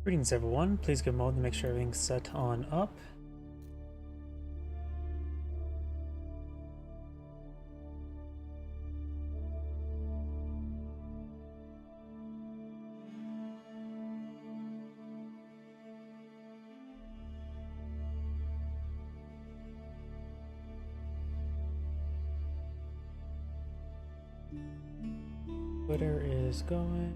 Greetings everyone, please go mode to make sure everything's set on up. Twitter is going.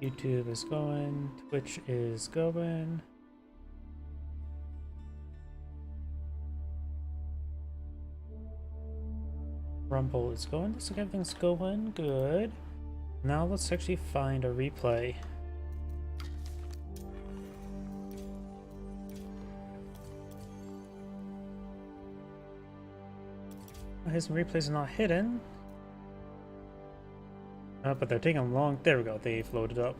YouTube is going, Twitch is going. Rumble is going. Looks like everything's going good. Now let's actually find a replay. His replays are not hidden. But they're taking long. There we go. They've loaded up.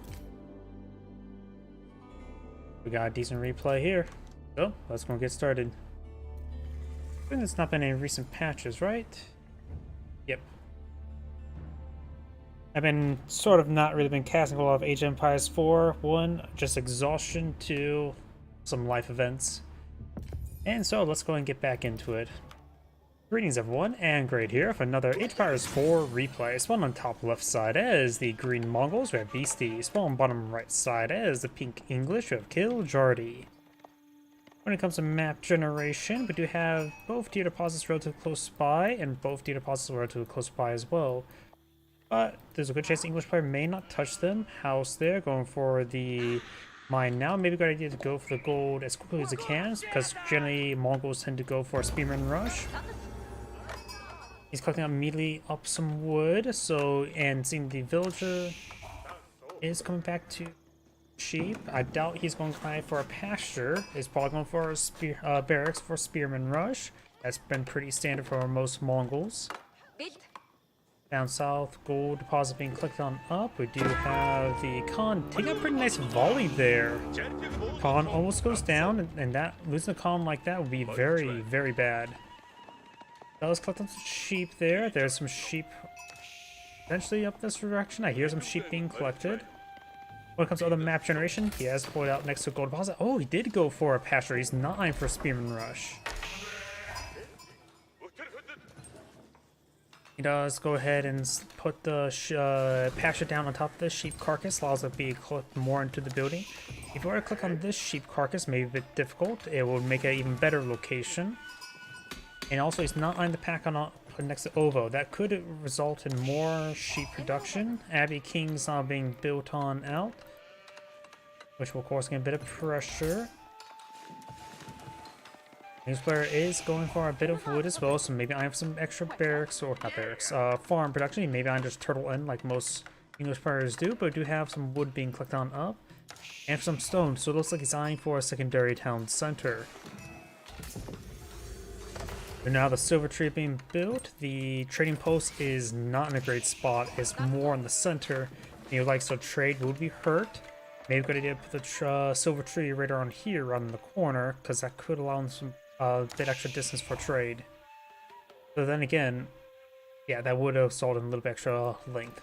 We got a decent replay here. So let's go get started. I think there's not been any recent patches, right? Yep. I've been sort of not really been casting a lot of Age of Empires 4. 1, just exhaustion. 2, some life events. And so let's go and get back into it. Greetings everyone, and Great here for another Age of Empires 4 replay. Spawn on top left side as the green Mongols, we have Beastie. Spawn on bottom right side as the pink English, we have Kiljardi. When it comes to map generation, we do have both tier deposits relatively close by, and both tier deposits relatively close by as well. But there's a good chance the English player may not touch them. House there, going for the mine now. Maybe a good idea to go for the gold as quickly as they can, because generally Mongols tend to go for a spearman rush. He's collecting immediately up some wood, so, and seeing the villager is coming back to sheep. I doubt he's going to try for a pasture. He's probably going for a barracks for spearman rush. That's been pretty standard for most Mongols. Down south, gold deposit being clicked on up. We do have the Khan taking a pretty nice volley there. Khan almost goes down, and that losing a Khan like that would be very, very bad. Let's collect some sheep there. There's some sheep eventually up this direction. I hear some sheep being collected. When it comes to other map generation, he has pulled out next to gold deposit. Oh, he did go for a pasture. He's 9 for spearman rush. He does go ahead and put the pasture down on top of the sheep carcass. Allows it to be clicked more into the building. If you were to click on this sheep carcass, maybe a bit difficult. It will make an even better location. And also, he's not on the pack on next to Ovo. That could result in more sheep production. Abbey King's now being built on out, which will, of course, get a bit of pressure. This player is going for a bit of wood as well, so maybe I have some extra barracks, or not barracks, farm production. Maybe I just turtle in like most English players do, but I do have some wood being clicked on up, and some stone, so it looks like he's eyeing for a secondary town center. And now the silver tree being built, the trading post is not in a great spot. It's more in the center. If you like, so trade would be hurt. Maybe a good idea to put the silver tree right around here, around the corner, because that could allow them some bit extra distance for trade. So then again, yeah, that would have sold in a little bit extra length.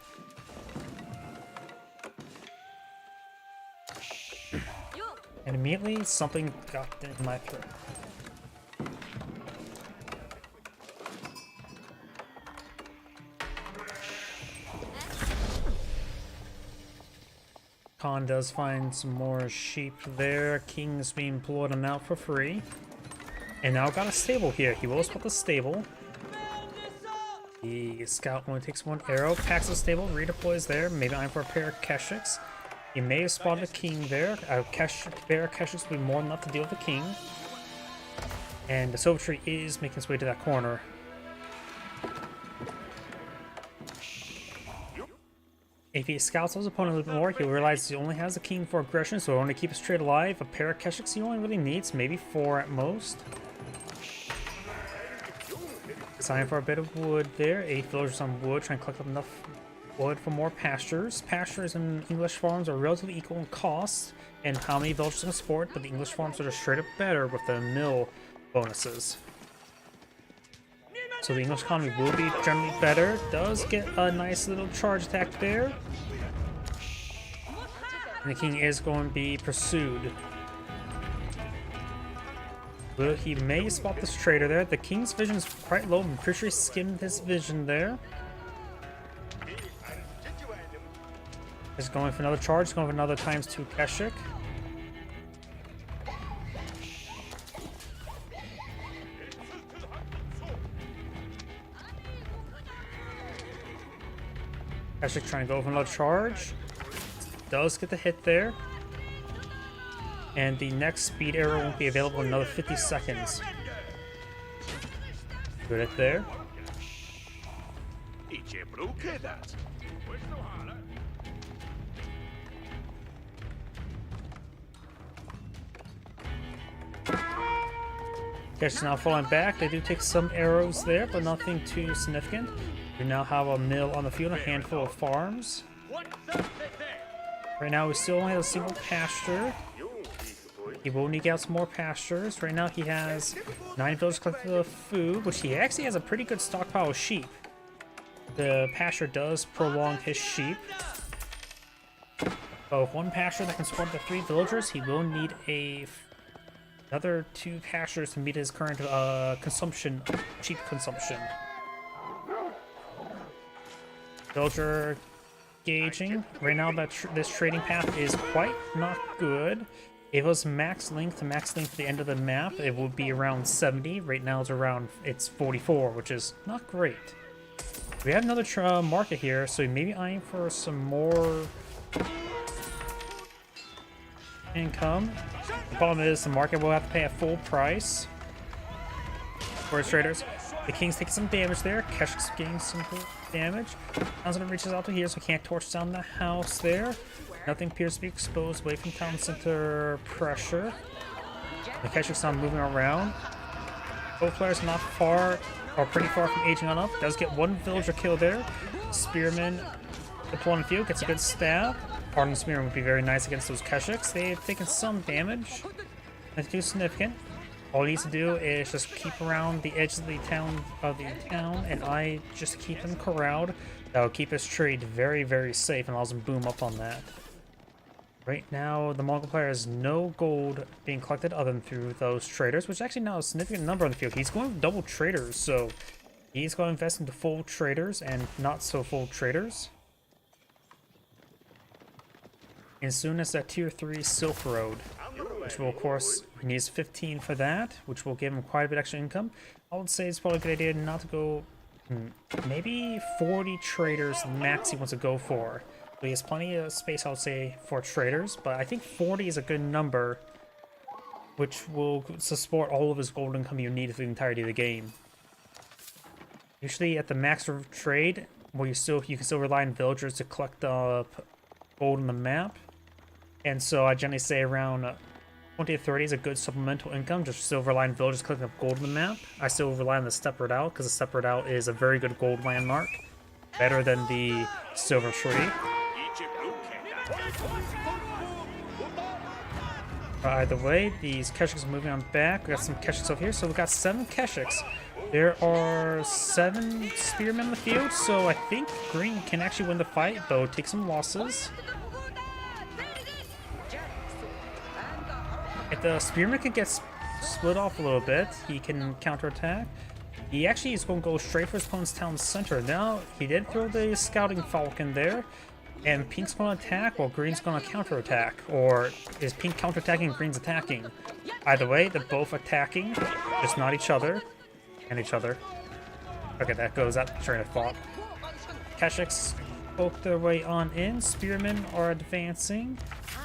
And immediately something got in my throat. Khan does find some more sheep there. King's being pulled them out for free. And now got a stable here. He will spot the stable. The scout only takes one arrow, packs the stable, redeploys there. Maybe I'm for a pair of Keshiks. He may have spotted a king there. A pair of Keshiks will be more than enough to deal with the king. And the silver tree is making its way to that corner. If he scouts his opponent a little bit more, he'll realize he only has a king for aggression, so he'll only keep his trade alive. A pair of Keshiks he only really needs, maybe 4 at most. Time for a bit of wood there. 8 villagers on wood, trying to collect up enough wood for more pastures. Pastures and English farms are relatively equal in cost and how many villagers can support, but the English farms are just straight up better with the mill bonuses. So the English economy will be generally better. Does get a nice little charge attack there. And the king is going to be pursued. Well, he may spot this trader there. The king's vision is quite low. I'm pretty sure he skimmed his vision there. He's going for another charge. He's going for another ×2 Keshik. Keshik trying to go for another charge. Does get the hit there. And the next speed arrow won't be available in another 50 seconds. Good hit there. Keshik's now falling back. They do take some arrows there, but nothing too significant. We now have a mill on the field, a handful of farms. Right now we still only have a single pasture. He will need out some more pastures. Right now he has 9 villagers collected of food, which he actually has a pretty good stockpile of sheep. The pasture does prolong his sheep. But with 1 pasture that can support the 3 villagers, he will need another 2 pastures to meet his current consumption, sheep consumption. Villager gauging. Right now this trading path is quite not good. If it was max length to the end of the map, it would be around 70. Right now it's 44, which is not great. We have another market here, so maybe eyeing for some more income. The problem is the market will have to pay a full price for his traders. The king's taking some damage there. Keshik's getting some damage. Townsend reaches out to here, so he can't torch down the house there. Nothing appears to be exposed away from town center pressure. The Keshik's not moving around. Both players not far, or pretty far from aging on up. Does get 1 villager kill there. Spearman deploying the field, gets a good stab. Pardon Spearman would be very nice against those Keshiks. They've taken some damage. Nothing too significant. All he needs to do is just keep around the edge of the town, and I just keep them corralled. That will keep his trade very, very safe and allows him boom up on that. Right now, the Mongol player has no gold being collected other than through those traders, which is actually now a significant number on the field. He's going with double traders, so he's going to invest into full traders and not so full traders. And soon as that tier 3 Silk Road, which will, of course, he needs 15 for that, which will give him quite a bit extra income. I would say it's probably a good idea not to go, maybe 40 traders max he wants to go for. So he has plenty of space, I would say, for traders, but I think 40 is a good number, which will support all of his gold income you need for the entirety of the game. Usually at the max of trade, where you can still rely on villagers to collect gold on the map. And so I generally say around 20 to 30 is a good supplemental income, just still rely on villagers collecting up gold on the map. I still rely on the Steppe Redoubt, because the Steppe Redoubt is a very good gold landmark. Better than the Silver Tree. Either way, these Keshiks are moving on back. We got some Keshiks over here, so we've got 7 Keshiks. There are 7 spearmen in the field, so I think green can actually win the fight, though take some losses. If the spearman can get split off a little bit, he can counterattack. He actually is going to go straight for his opponent's town center. Now, he did throw the scouting falcon there, and pink's going to attack while green's going to counterattack. Or is pink counterattacking and green's attacking? Either way, they're both attacking, just not each other. And each other. Okay, that goes out train of thought. Keshiks poke their way on in. Spearmen are advancing.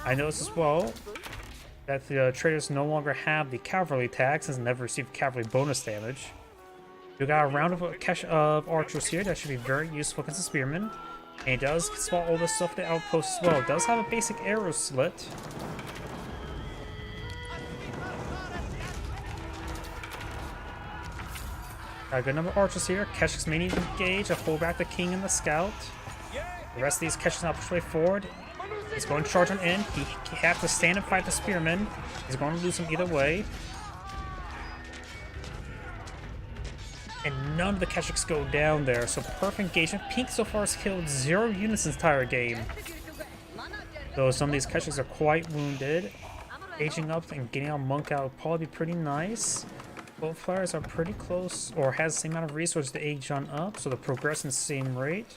I noticed as well that the traders no longer have the cavalry tag since they never received cavalry bonus damage. We got a round of archers here that should be very useful against the spearmen. And he does spot all this stuff at the outpost as well. It does have a basic arrow slit. Got a good number of archers here. Keshiks may need to engage to hold back the king and the scout. The rest of these Keshiks now push way forward. He's going to charge on in. He has to stand and fight the spearmen. He's going to lose him either way. And none of the Keshiks go down there, so perfect engagement. Pink so far has killed 0 units this entire game. Though some of these Keshiks are quite wounded. Aging up and getting our Monk out would probably be pretty nice. Both players are pretty close, or has the same amount of resources to age on up, so they're progressing the same rate.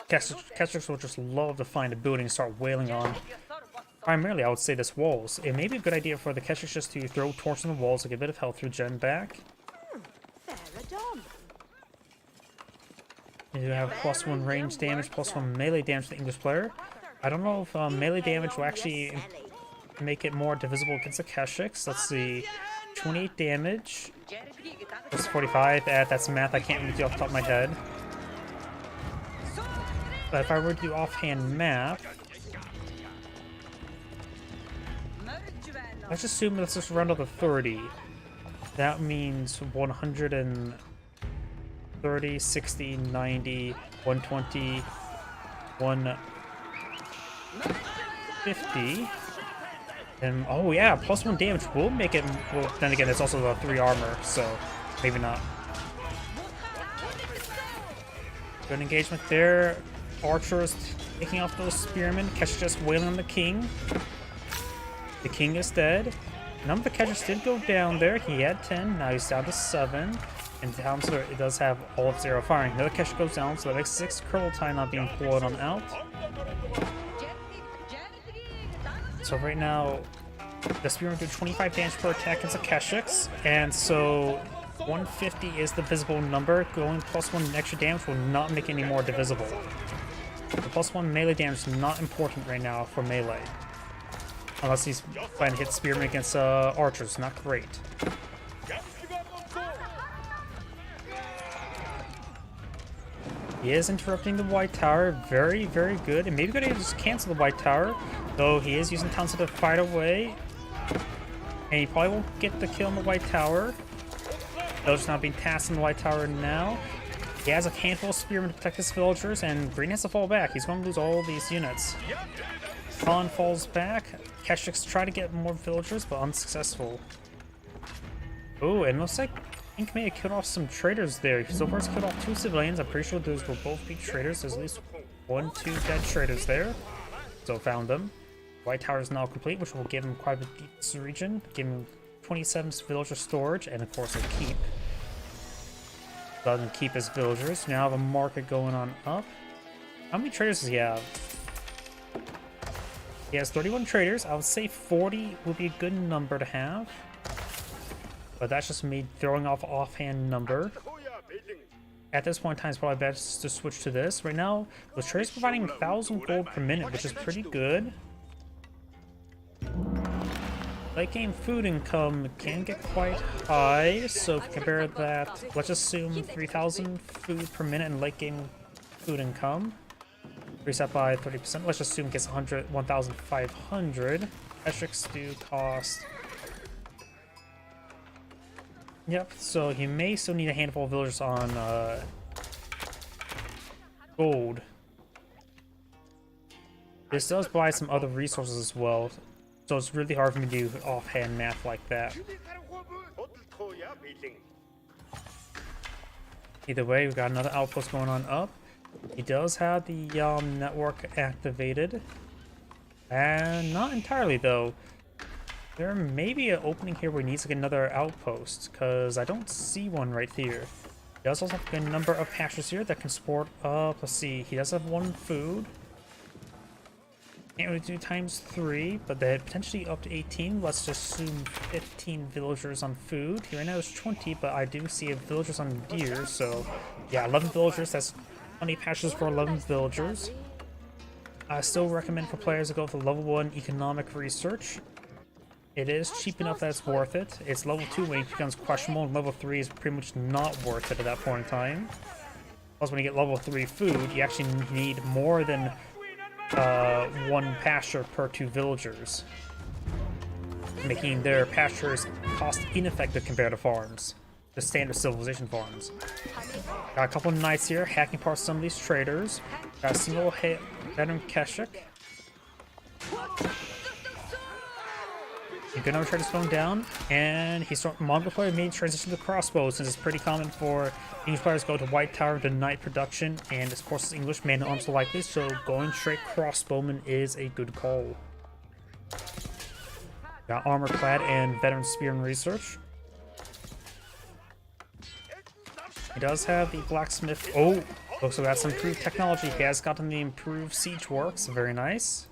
Keshiks will just love to find a building and start wailing on. Primarily, I would say this walls. It may be a good idea for the Keshiks just to throw torches on the walls to get a bit of health through gen back. You have +1 range damage, +1 melee damage to the English player. I don't know if melee damage will actually make it more divisible against the Keshiks. Let's see. 28 damage. Plus 45. That's math I can't really do off the top of my head. But if I were to do offhand math, let's assume let's just run out to 30. That means 130, 60, 90, 120, 150. And oh yeah, +1 damage will make it. Well, then again, it's also the 3 armor, so maybe not. Good engagement there. Archers taking off those spearmen. Keshiks just wailing on the king. The king is dead. None of the Keshiks did go down there. He had 10. Now he's down to 7. And down so it does have all of 0 firing. Another Keshik goes down, so that makes 6 Curl Tie not being pulled on out. So right now, the spearmen do 25 damage per attack against the Keshiks, and so 150 is the visible number. Going +1 extra damage will not make any more divisible. The +1 melee damage is not important right now for melee. Unless he's planning to hit spearmen against archers, not great. He is interrupting the White Tower, very, very good. And maybe good to just cancel the White Tower, though he is using Townsend to fight away. And he probably won't get the kill on the White Tower. Villagers not being tasked in the White Tower now. He has a handful of spearmen to protect his villagers, and Green has to fall back. He's going to lose all these units. Khan falls back. Keshiks try to get more villagers, but unsuccessful. Oh, and looks like Pink may have killed off some traitors there. So far, he's killed off 2 civilians. I'm pretty sure those will both be traitors. There's at least 1, 2 dead traitors there. So found them. White Tower is now complete, which will give him quite a bit of region. Give him 27 villager storage, and of course a keep. Let him keep his villagers. Now have a market going on up. How many traders does he have? He has 31 traders. I would say 40 would be a good number to have. But that's just me throwing off offhand number. At this point in time, it's probably best to switch to this. Right now, the traders providing 1,000 gold per minute, which is pretty good. Late game food income can get quite high, so if you compare that, let's assume 3,000 food per minute in late game food income. Reset by 30%. Let's assume it gets 1,500. Keshiks do cost. Yep, so he may still need a handful of villagers on gold. This does buy some other resources as well, so it's really hard for me to do offhand math like that. Either way, we've got another outpost going on up. He does have the network activated. And not entirely, though. There may be an opening here where he needs to get another outpost, because I don't see one right here. He does also have a number of pastures here that can support up. Let's see, he does have 1 food. Can't really do ×3, but they potentially up to 18. Let's just assume 15 villagers on food. Here right now there's 20, but I do see villagers on deer, so yeah, 11 villagers. That's 20 pastures for 11 villagers. I still recommend for players to go for level 1 economic research. It is cheap enough that it's worth it. It's level 2 when it becomes questionable, and level 3 is pretty much not worth it at that point in time. Plus, when you get level 3 food, you actually need more than 1 pasture per 2 villagers, making their pastures cost ineffective compared to farms, the standard civilization farms. Got a couple of knights here hacking apart some of these traders. Got a single veteran Keshik. A good number of traders going down, and he's Mongol player made transition to crossbow since it's pretty common for English players go to White Tower to Knight production, and of course English man arms are likely, so going straight crossbowman is a good call. Got armor clad and veteran spearman research. He does have the blacksmith. Oh, looks like that's improved technology. He has gotten the improved siege works. Very nice.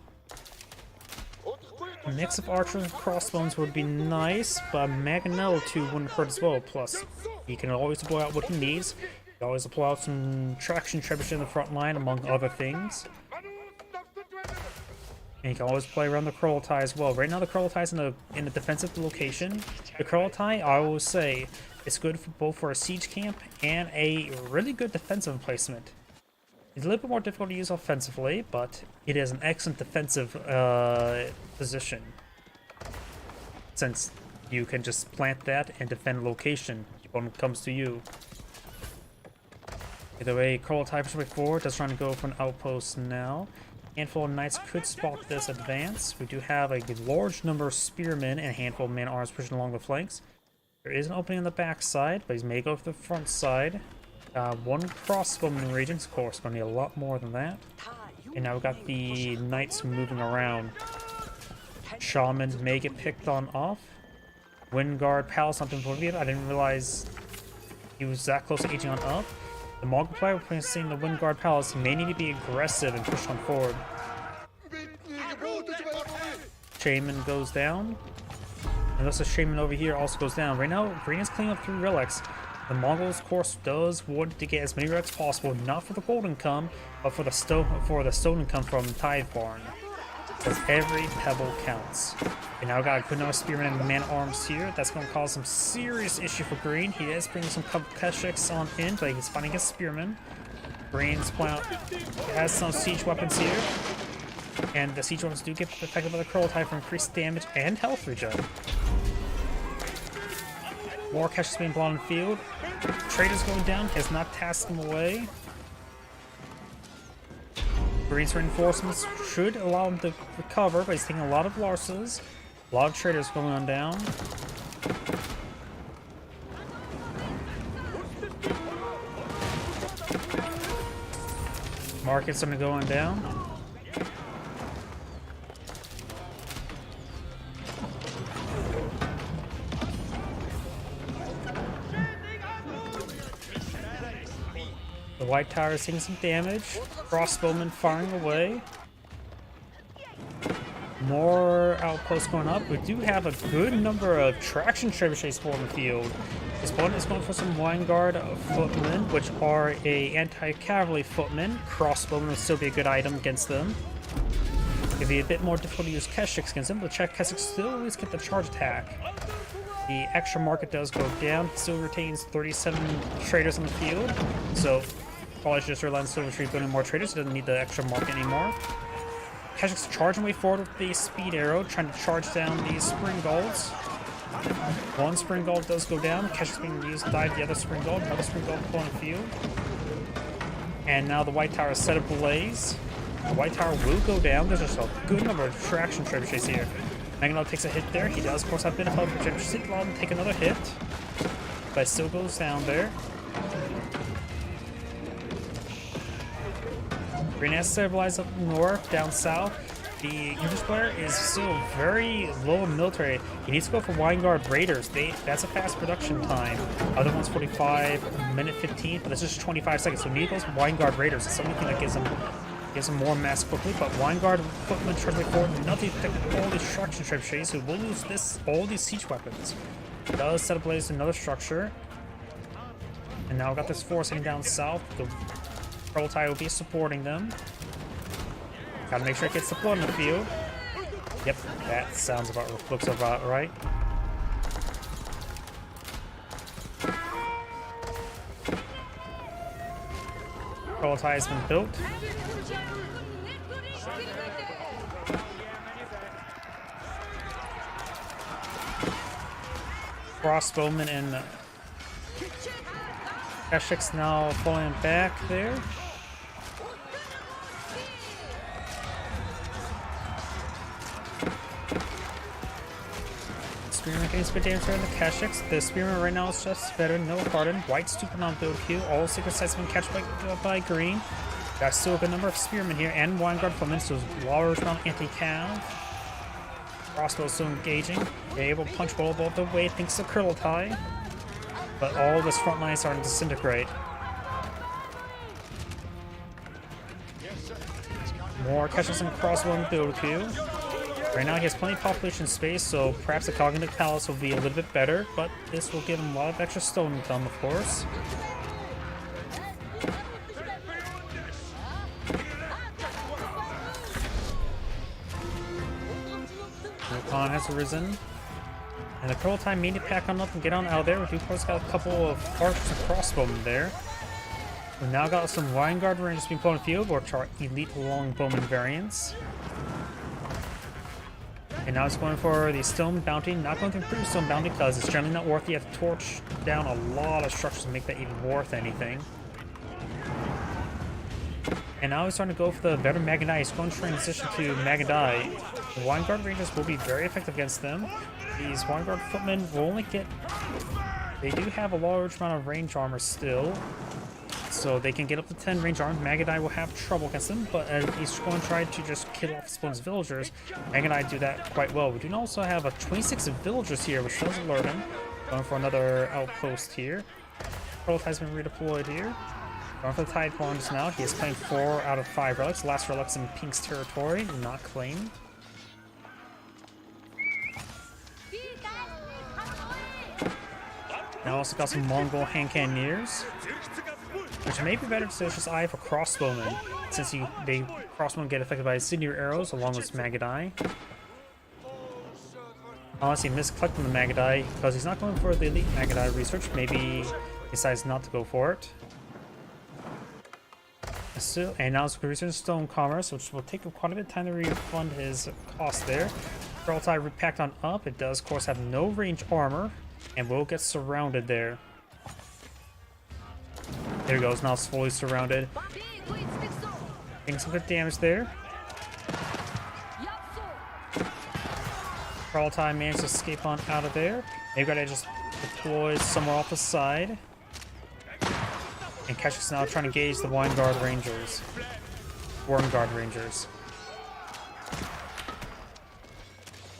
A mix of archers and crossbones would be nice, but Mangonel 2 wouldn't hurt as well. Plus, he can always deploy out what he needs. He can always deploy out some traction trebuchet in the front line, among other things. And you can always play around the Kurultai as well. Right now, the Kurultai is in a defensive location. The Kurultai, I always say, is good for both for a siege camp and a really good defensive placement. It's a little bit more difficult to use offensively, but it is an excellent defensive position, since you can just plant that and defend a location when it comes to you. Either way, Kurultai for 4 does trying to go for an outpost now. Handful of knights could spot this advance. We do have a large number of spearmen and a handful of man-arms pushing along the flanks. There is an opening on the back side, but he may go for the front side. One crossbowman in the region, of course, going to need a lot more than that. And now we've got the knights moving around. Shaman may get picked on off. Windguard Palace not been promoted. I didn't realize he was that close to aging on up. The Mongol player, we're seeing the Windguard Palace, may need to be aggressive and push on forward. Shaman goes down. And also Shaman over here also goes down. Right now, Green is cleaning up 3 relics. The Mongols, of course, does want to get as many relics as possible, not for the gold income, but for the stone income from Tithe Barn. Because every pebble counts. And now got a good number of spearmen and man-arms here. That's going to cause some serious issue for Green. He is bringing some Keshiks on in, but he's fighting against spearmen. Green's point has some siege weapons here. And the siege weapons do get affected by the Kurultai for increased damage and health regen. More Keshiks being blown in the field. Trader's going down, has not tasked him away. Green's reinforcements should allow him to recover, but he's taking a lot of losses. A lot of traders going on down. Markets are going down. The White Tower is taking some damage. Crossbowmen firing away. More outposts going up. We do have a good number of traction trebuchets for in the field. This one is going for some Windguard footmen, which are a anti-cavalry footmen. Crossbowmen will still be a good item against them. It'd be a bit more difficult to use Keshiks against them, but Keshiks still always get the charge attack. The extra market does go down. Still retains 37 traders on the field, so probably should just rely on Silver Tree building more traders. It doesn't need the extra market anymore. Keshik's charging way forward with the speed arrow, trying to charge down these spring golds. One spring gold does go down. Keshik's being used to dive the other spring gold. Another spring gold on the field. And now the White Tower is set ablaze. The White Tower will go down. There's just a good number of traction trebuchets here. Mangonel takes a hit there. He does, of course, have a bit of help. Should allow him to take another hit, but it still goes down there. Green has stabilized up north, down south. The English player is still very low in military. He needs to go for Windguard Raiders. That's a fast production time. Other one's 45, minute 15, but this is 25 seconds. So he needs those Windguard Raiders. It's the only thing that gives him more mass quickly. But Windguard footmen charging forward, nothing to all these traction trebuchets, who will lose all these siege weapons. Does set ablaze another structure. And now we've got this force heading down south. The Kurultai will be supporting them. Gotta make sure it gets deployed in the field. Yep, that looks about right. Kurultai has been built. Crossbowmen and Keshiks now falling back there. Spearman getting some good damage on the Kashix. The Spearman right now is just better, no harden. White stupid on build Q. All secret sites have been catched by green. Got still a good number of Spearmen here and Vanguard Footmen, so large amount of anti-cav. Crossbow still engaging. They're able to punch well above the way thanks to Kurultai. But all this front line is starting to disintegrate. More catches some crossbow in the build queue. Right now he has plenty of population space, so perhaps the Cognitive Palace will be a little bit better, but this will give him a lot of extra stone income, of course. Khan has arisen. And the Kurultai media pack on up and get on out of there. We do, of course, got a couple of archers and crossbowmen there. We've now got some Vanguard Rangers being put in the field, which are elite longbowman variants. And now it's going for the Stone Bounty. Not going to improve Stone Bounty because it's generally not worth it. You have to torch down a lot of structures to make that even worth anything. And now he's starting to go for the better Magadai. He's going to transition to Magadai. The Vanguard Rangers will be very effective against them. These Vanguard Footmen will only get... They do have a large amount of range armor still. So they can get up to 10 range armor. Magadai will have trouble against them, but he's going to try to just kill off his opponent's villagers. Magadai do that quite well. We do also have a 26 villagers here, which does alert him. Going for another outpost here. Kurultai has been redeployed here. Going for the Tide Horns now. He has claimed 4 out of 5 relics. The last relic's in Pink's territory, not claimed. Now also got some Mongol hand cannoneers, which may be better to just eye for crossbowmen, since they crossbowmen get affected by incendiary arrows along with Magadai. Honestly, miscollecting the Magadai because he's not going for the elite Magadai research. Maybe he decides not to go for it. So, and now it's going to research Stone Commerce, which will take quite a bit of time to refund his cost there. Kurultai repacked on up. It does, of course, have no range armor and will get surrounded there. There he goes, now it's fully surrounded. Getting some good damage there. Kurultai managed to escape on out of there. They've got to just deploy somewhere off the side. And Kashix now trying to gauge the Vanguard Rangers. Vanguard Rangers.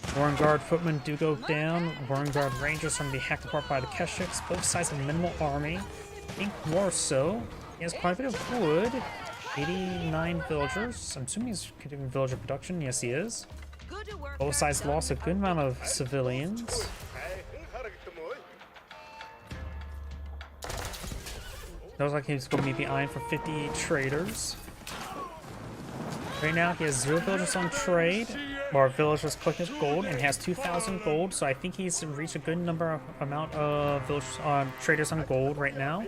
Vanguard Footmen do go down. Vanguard Rangers are going to be hacked apart by the Kashix. Both sides have minimal army. I think more so. He has quite a bit of wood. 89 villagers. I'm assuming he's continuing villager production. Yes, he is. Both sides lost a good amount of civilians. Looks like he's going to be eyeing for 50 traders. Right now, he has 0 villagers on trade, or villagers collecting gold, and has 2,000 gold. So I think he's reached a good amount of villagers traders on gold right now.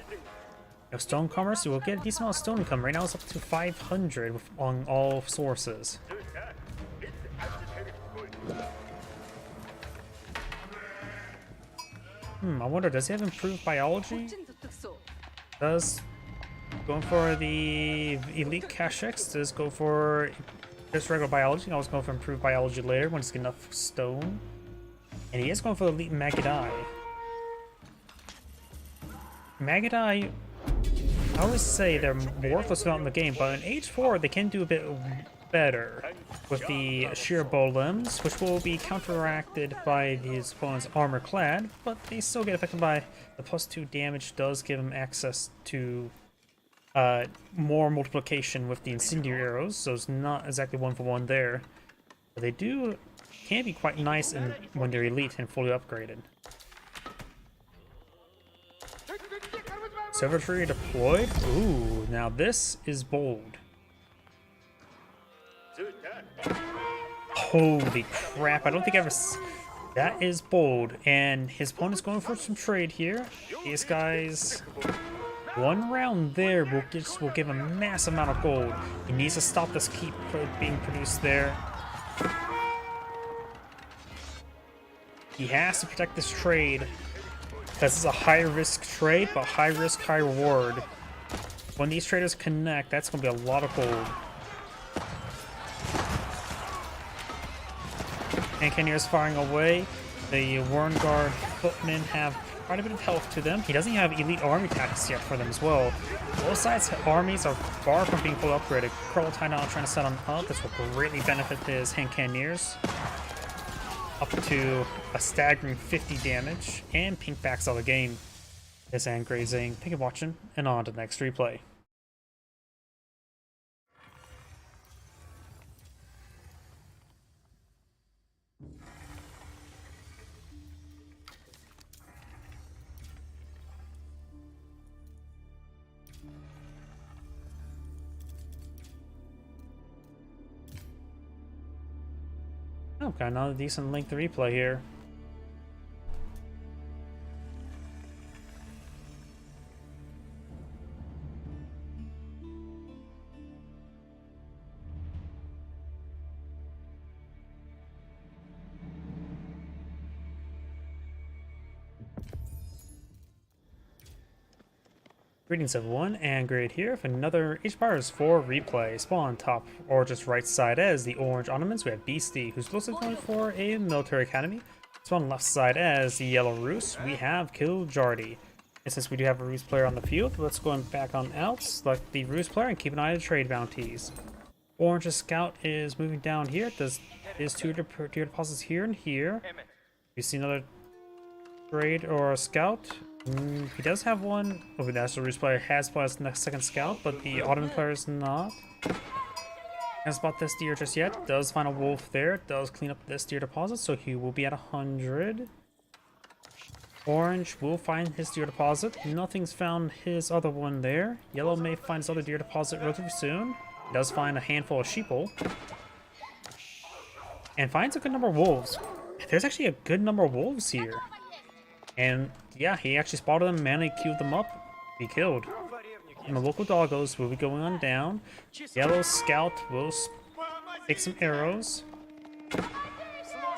Stone Commerce, we'll get a decent amount of stone income. Right now, it's up to 500 on all sources. I wonder, does he have improved biology? Does going for the elite Kashix, does go for just regular biology. I was going for improved biology later when it's enough stone. And he is going for the elite Magadai. Magadai, I always say they're worthless amount in the game, but in Age 4 they can do a bit better with the sheer bow limbs, which will be counteracted by his opponent's armor clad, but they still get affected by the +2 damage. Does give him access to more multiplication with the incendiary arrows, so it's not exactly 1-for-1 there. But they can be quite nice when they're elite and fully upgraded. Silvertree deployed. Ooh, now this is bold. Holy crap, I don't think I ever... That is bold, and his opponent's going for some trade here. These guys... One round there will give him a massive amount of gold. He needs to stop this keep being produced there. He has to protect this trade, because it's a high-risk trade, but high-risk, high-reward. When these traders connect, that's going to be a lot of gold. And Cannoneers firing away. The Warren Guard footmen have quite a bit of health to them. He doesn't have elite army tactics yet for them as well. Both sides' armies are far from being fully upgraded. Curl Tynal trying to set on up. This will greatly benefit his hand cannoneers. Up to a staggering 50 damage. And Pink backs out the game. This and grazing. Thank you for watching, and on to the next replay. Oh, got another decent length replay here. Greetings everyone, and Great here for another Age of Empires 4 replay. Spawn top or just right side as the Orange Ottomans. We have Beastie, who's closely going for a military academy. Spawn left side as the Yellow Rus. We have Kiljardi. And since we do have a Rus player on the field, let's go back on out, select the Rus player, and keep an eye on the trade bounties. Orange's scout is moving down here. Does his two deposits here and here. You see another trade or a scout? He does have one. Oh, the National Rus player has plus next second scout, but the Ottoman player is not. Can't spot this deer just yet. Does find a wolf there. Does clean up this deer deposit, so he will be at 100. Orange will find his deer deposit. Nothing's found his other one there. Yellow may find his other deer deposit relatively soon. He does find a handful of sheeple. And finds a good number of wolves. There's actually a good number of wolves here. And yeah, he actually spotted them, manually queued them up, be killed. And the local doggos will be going on down. Yellow scout will take some arrows.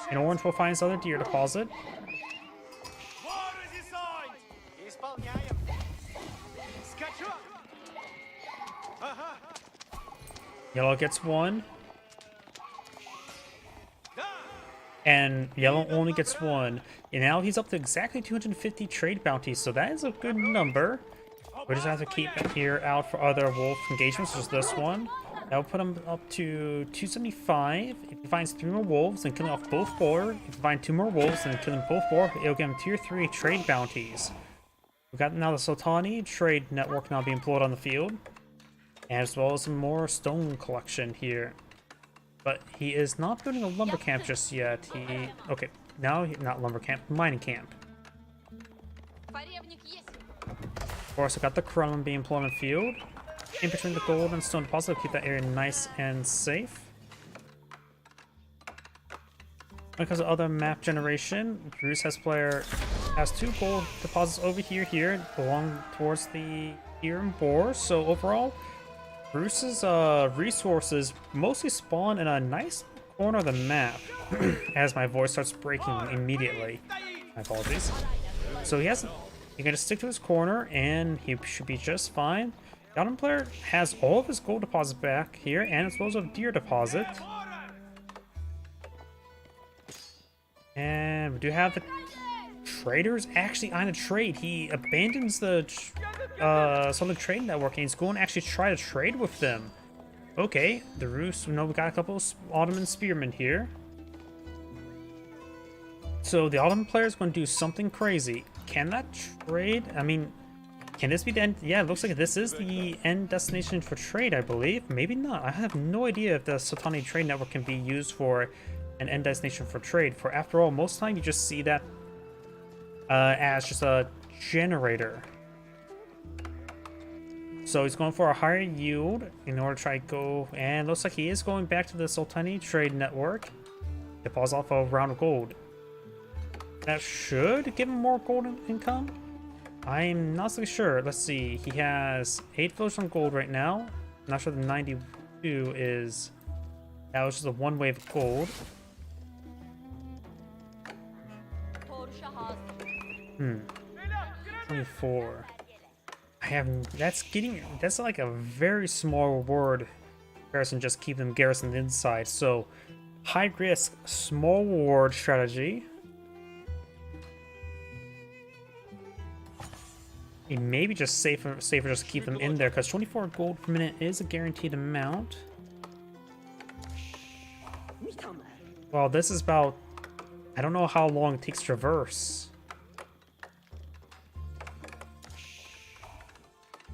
And orange will find his other deer deposit. Yellow gets one. And yellow only gets one. And now he's up to exactly 250 trade bounties, so that is a good number. We just have to keep an ear out for other wolf engagements, such as this one. That will put him up to 275. If he finds 3 more wolves, then killing off both 4. If he finds 2 more wolves, then killing both 4, it'll give him tier 3 trade bounties. We've got now the Sultani trade network now being employed on the field, as well as some more stone collection here. But he is not building a lumber camp just yet. Okay, now not lumber camp, mining camp. Of course, I've got the Kremlin being employed on the field. In between the gold and stone deposit, keep that area nice and safe. When it comes to other map generation, Rus player has 2 gold deposits over here, along towards the Iron Boar. So overall, Rus's resources mostly spawn in a nice corner of the map. As my voice starts breaking immediately. My apologies. So he can just stick to his corner and he should be just fine. The Ottoman player has all of his gold deposits back here, and as well as a deer deposit. And we do have the traders actually on a trade. He abandons the Southern Trade Network and he's going to actually try to trade with them. Okay, the Rus, we know we got a couple of Ottoman spearmen here. So the Ottoman player is going to do something crazy. Can that trade? I mean, can this be the end? Yeah, it looks like this is the end destination for trade, I believe. Maybe not. I have no idea if the Sultani Trade Network can be used for an end destination for trade. For after all, most of the time you just see that as just a generator. So he's going for a higher yield in order to try to go, and looks like he is going back to the Sultani Trade Network. Deposit off a round of gold. That should give him more gold income. I'm not so sure. Let's see. He has 8 villages on gold right now. I'm not sure the 92 is. That was just a 1 wave of gold. 24. That's like a very small reward comparison, just keep them garrisoned inside. So high risk, small reward strategy. It may be just safer just to keep them in there, because 24 gold per minute is a guaranteed amount. Well, this is about... I don't know how long it takes to traverse.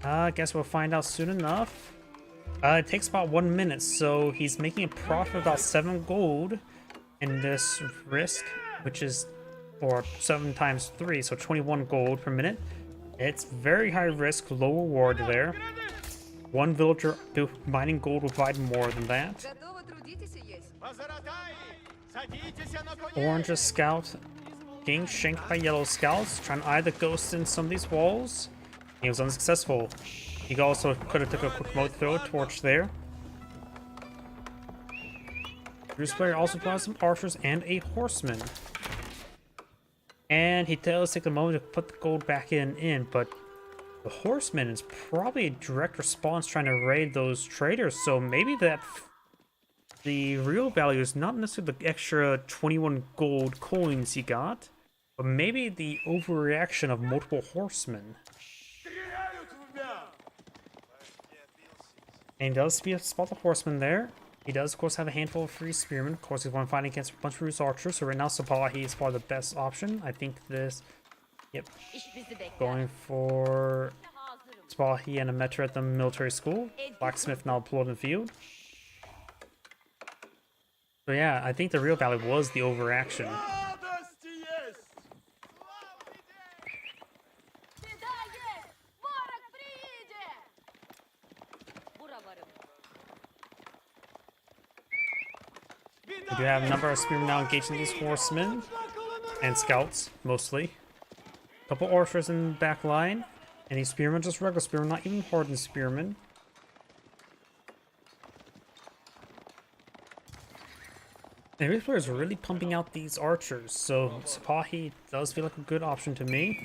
I guess we'll find out soon enough. It takes about 1 minute, so he's making a profit of about 7 gold in this risk, which is for 7 times 3, so 21 gold per minute. It's very high risk, low reward there. One villager mining gold will provide more than that. Orange scout getting shanked by yellow scouts, trying to eye the ghosts in some of these walls. He was unsuccessful. He also could have took a quick mode throw, torch there. Bruce player also brought some archers and a horseman. And he does take a moment to put the gold back in, but the horseman is probably a direct response trying to raid those traders, so maybe that the real value is not necessarily the extra 21 gold coins he got, but maybe the overreaction of multiple horsemen. And he does spot the horseman there. He does, of course, have a handful of free spearmen. Of course, he's one fighting against a bunch of Rus archers. So right now, Sipahi is probably the best option. I think this... Yep. Going for Sipahi and a Metra at the military school. Blacksmith now deployed in the field. So yeah, I think the real value was the overaction. We do have a number of spearmen now engaging these horsemen and scouts, mostly. A couple archers in the back line, and these spearmen, just regular spearmen, not even hardened spearmen. The Rus player is really pumping out these archers, so Sipahi does feel like a good option to me.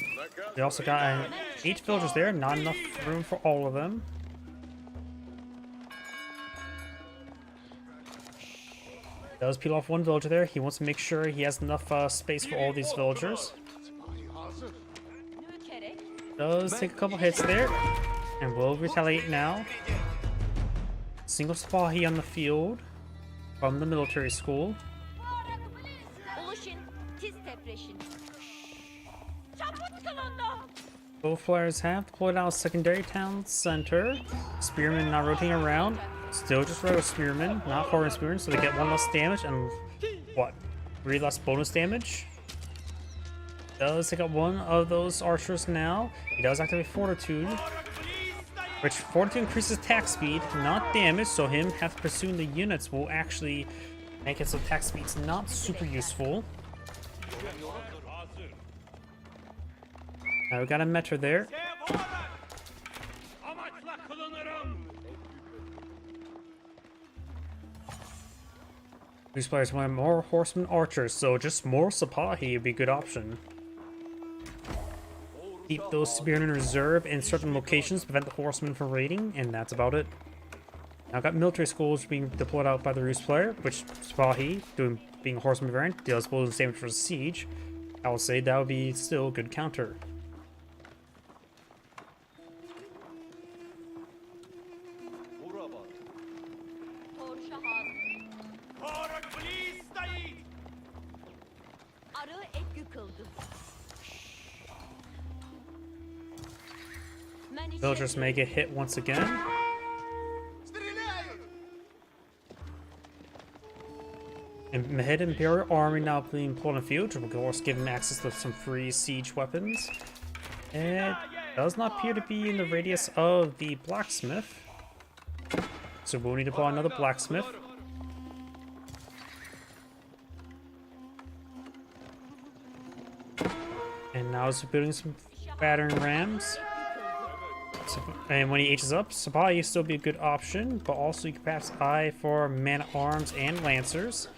We also got 8 villagers there, not enough room for all of them. Does peel off one villager there. He wants to make sure he has enough space for all these villagers. Does take a couple hits there, and will retaliate now. Single Sipahi on the field from the military school. Both players have deployed out secondary town center. Spearmen not rotating around. Still just regular spearmen, not hardened spearmen, so they get 1 less damage and what? 3 less bonus damage. Does take out one of those archers now. He does activate Fortitude, which Fortitude increases attack speed, not damage, so him have to pursue the units will actually make it so attack speed's not super useful. Now we got a Metra there. These players want more horsemen archers, so just more Sipahi would be a good option. Keep those spearmen in reserve in certain locations to prevent the horsemen from raiding, and that's about it. Now I've got military schools being deployed out by the Rus player, which Sipahi, being a horseman variant, deals bonus damage for siege. I will say that would be still a good counter. Villagers may get hit once again. And Mahid Imperial Army now being pulled in the field, which will of course give him access to some free siege weapons. It does not appear to be in the radius of the blacksmith, so we'll need to buy another blacksmith. And now he's building some battering rams. And when he ages up, Sipahi will still be a good option, but also you can perhaps eye for man-at-arms and lancers.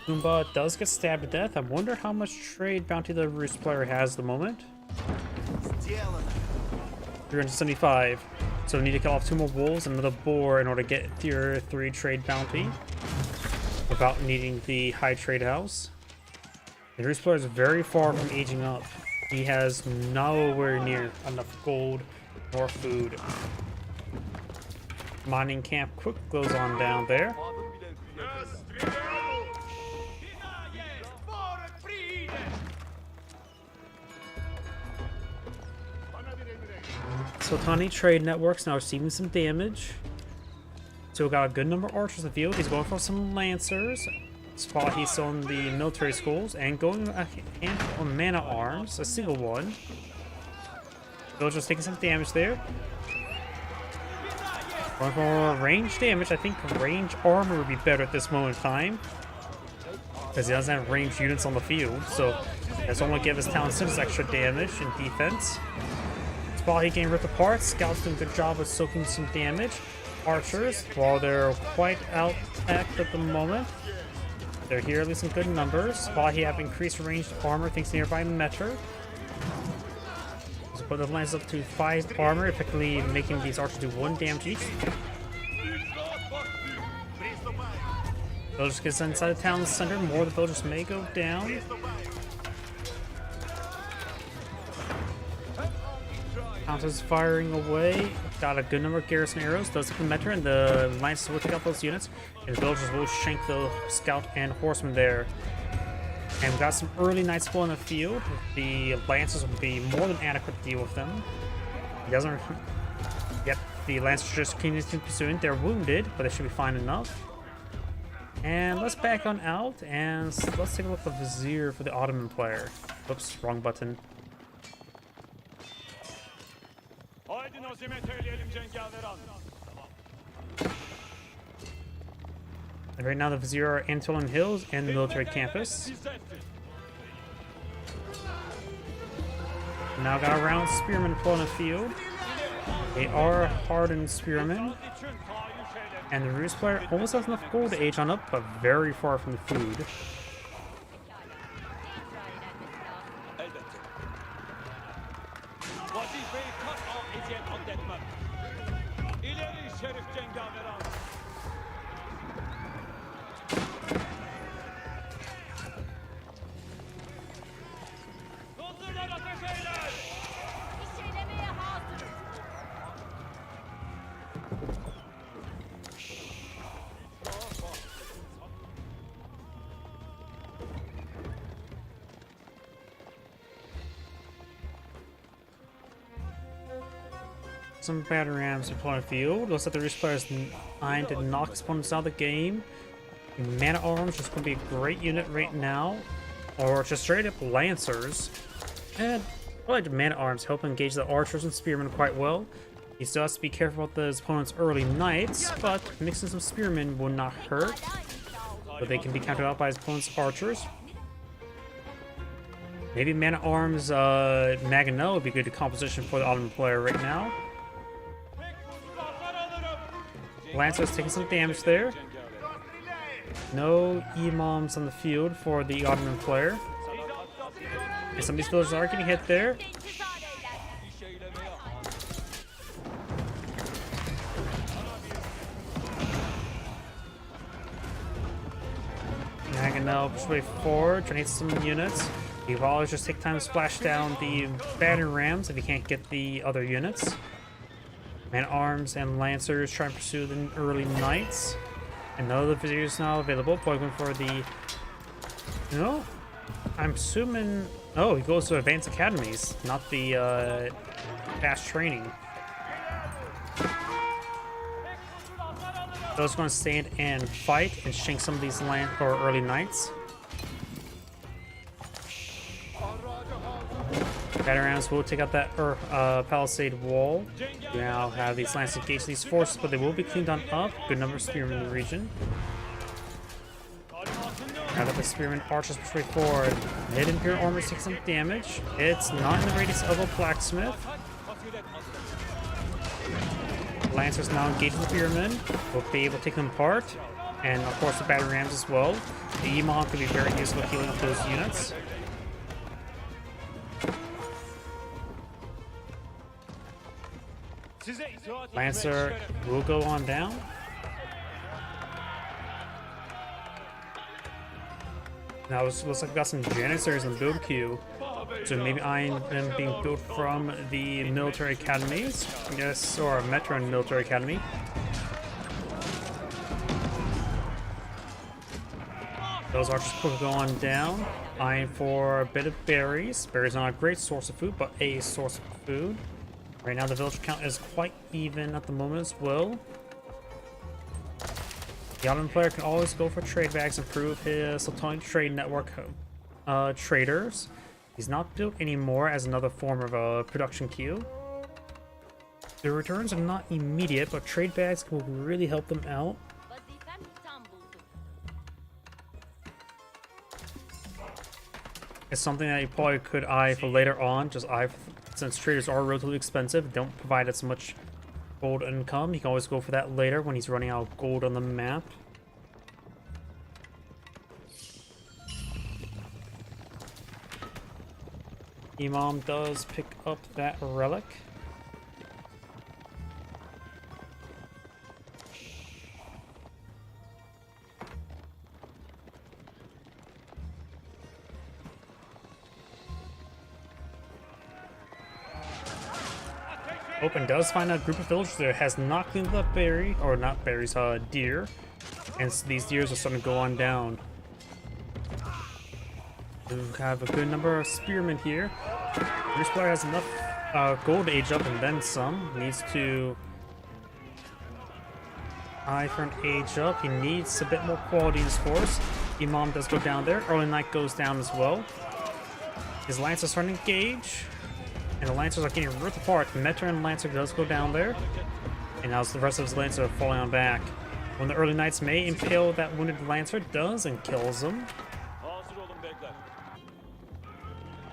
Goomba does get stabbed to death. I wonder how much trade bounty the Rus player has at the moment. 375. So we need to kill off 2 more wolves and another boar in order to get tier 3 trade bounty without needing the high trade house. The Rus player is very far from aging up. He has nowhere near enough gold nor food. Mining camp quick goes on down there. So Tani trade networks now receiving some damage. So we got a good number of archers in the field. He's going for some lancers. Spot he's on the military schools and going a handful of mana arms, a single one. Villager's taking some damage there. Going for range damage. I think range armor would be better at this moment in time, because he doesn't have ranged units on the field, so that's only give his town citizens extra damage and defense. Spot he getting ripped apart. Scouts doing a good job of soaking some damage. Archers, while they're quite out-attacked at the moment, they're here at least in good numbers. While he have increased ranged armor thanks to nearby Metter. So put the lance up to 5 armor, effectively making these archers do 1 damage each. Villagers gets inside the town center, more of the villagers may go down. Counters firing away. Got a good number of garrison arrows. Does hit the Metter, and the Lances will take out those units. And the villagers will shank the scout and horseman there. And we got some early knights full in the field. The Lancers will be more than adequate to deal with them. He doesn't. Yep, the Lancers just continue pursuing. They're wounded, but they should be fine enough. And let's back on out and let's take a look at the Vizier for the Ottoman player. Oops, wrong button. And right now the Vizier are Antolin Hills and the military campus. Now got a round spearmen full in the field. They are hardened spearmen. And the Rus player almost has enough gold to age on up, but very far from the food. Some battle rams in front of the field. Looks like the Rus players trying to knock his opponents out of the game. Mana Arms is going to be a great unit right now. Or just straight up Lancers. And I like Mana Arms help engage the archers and spearmen quite well. He still has to be careful with his opponent's early knights, but mixing some spearmen will not hurt. But they can be countered out by his opponent's archers. Maybe Mana Arms Maganel would be a good composition for the Ottoman player right now. Lancer's taking some damage there. No Imams on the field for the Ottoman player. And some of these villagers are getting hit there. Maganel push way forward, trying to hit some units. He will always just take time to splash down the battering rams if he can't get the other units. Man Arms and Lancers try and pursue the early knights. And none of the Viziers now available. Going for the. No, I'm assuming. Oh, he goes to advanced academies, not the fast training. So it's going to stand and fight and shank some of these early knights. Batarams will take out that palisade wall. We now have these lances engage these forces, but they will be cleaned on up. Good number of spearmen in the region. Now that the spearmen archers push way forward, mid Imperial armor takes some damage. It's not in the radius of a blacksmith. Lancers now engage the spearmen. Will be able to take them apart. And of course the battery rams as well. The Imam could be very useful healing up those units. Lancer will go on down. Now it looks like we got some Janissaries in build queue. So maybe eyeing them being built from the military academies, I guess, or Metro and Military Academy. Those archers quickly go on down, eyeing for a bit of berries. Berries are not a great source of food, but a source of food. Right now the village count is quite even at the moment as well. The Ottoman player can always go for trade bags and prove his Sultanic trade network traders. He's not built anymore as another form of a production queue. The returns are not immediate, but trade bags will really help them out. It's something that you probably could eye for later on, since traders are relatively expensive, don't provide as much gold income. You can always go for that later when he's running out of gold on the map. Imam does pick up that relic. Open does find a group of villagers that has not cleaned up berry, or not berries, deer. And these deers are starting to go on down. We have a good number of spearmen here. This player has enough gold to age up and then some. Needs to eye for an age up. He needs a bit more quality in his force. Imam does go down there. Early Knight goes down as well. His Lancers are starting to engage. And the Lancers are getting ripped apart. Metra and Lancer does go down there. And now the rest of his Lancers are falling on back. When the Early Knights may impale that wounded Lancer, does and kills him.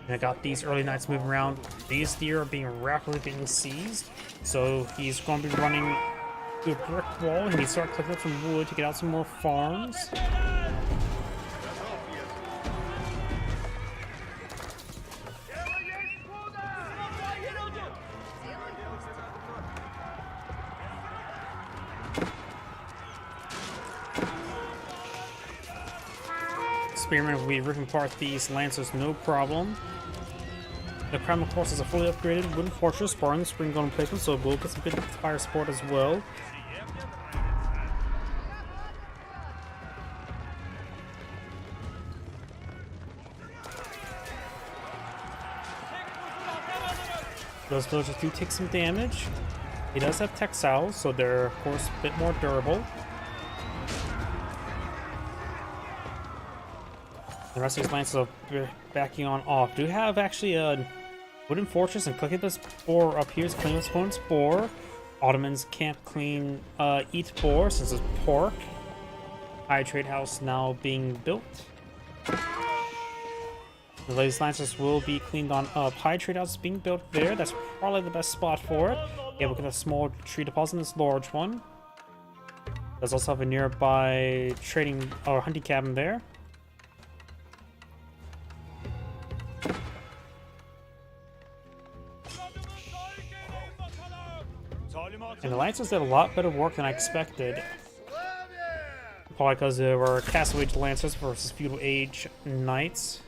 And I got these Early Knights moving around. These deer are rapidly being seized. So he's going to be running through a brick wall and he starts collecting up some wood to get out some more farms. Spearmen will be ripping apart these Lancers, no problem. The Crown, of course, is a fully upgraded wooden fortress, barring the spring golden placement, so we'll get some good fire support as well. Those villagers do take some damage. He does have textiles, so they're, of course, a bit more durable. The rest of these Lancers are backing on off. Do have actually a wooden fortress and clicking this boar up here is cleaning his opponent's boar. Ottomans can't eat boar since it's pork. High trade house now being built. The latest Lancers will be cleaned on up. High trade house is being built there. That's probably the best spot for it. Yeah, look at a small tree deposit in this large one. There's also have a nearby trading or hunting cabin there. And the Lancers did a lot better work than I expected. Probably because there were Castle Age Lancers versus Feudal Age Knights.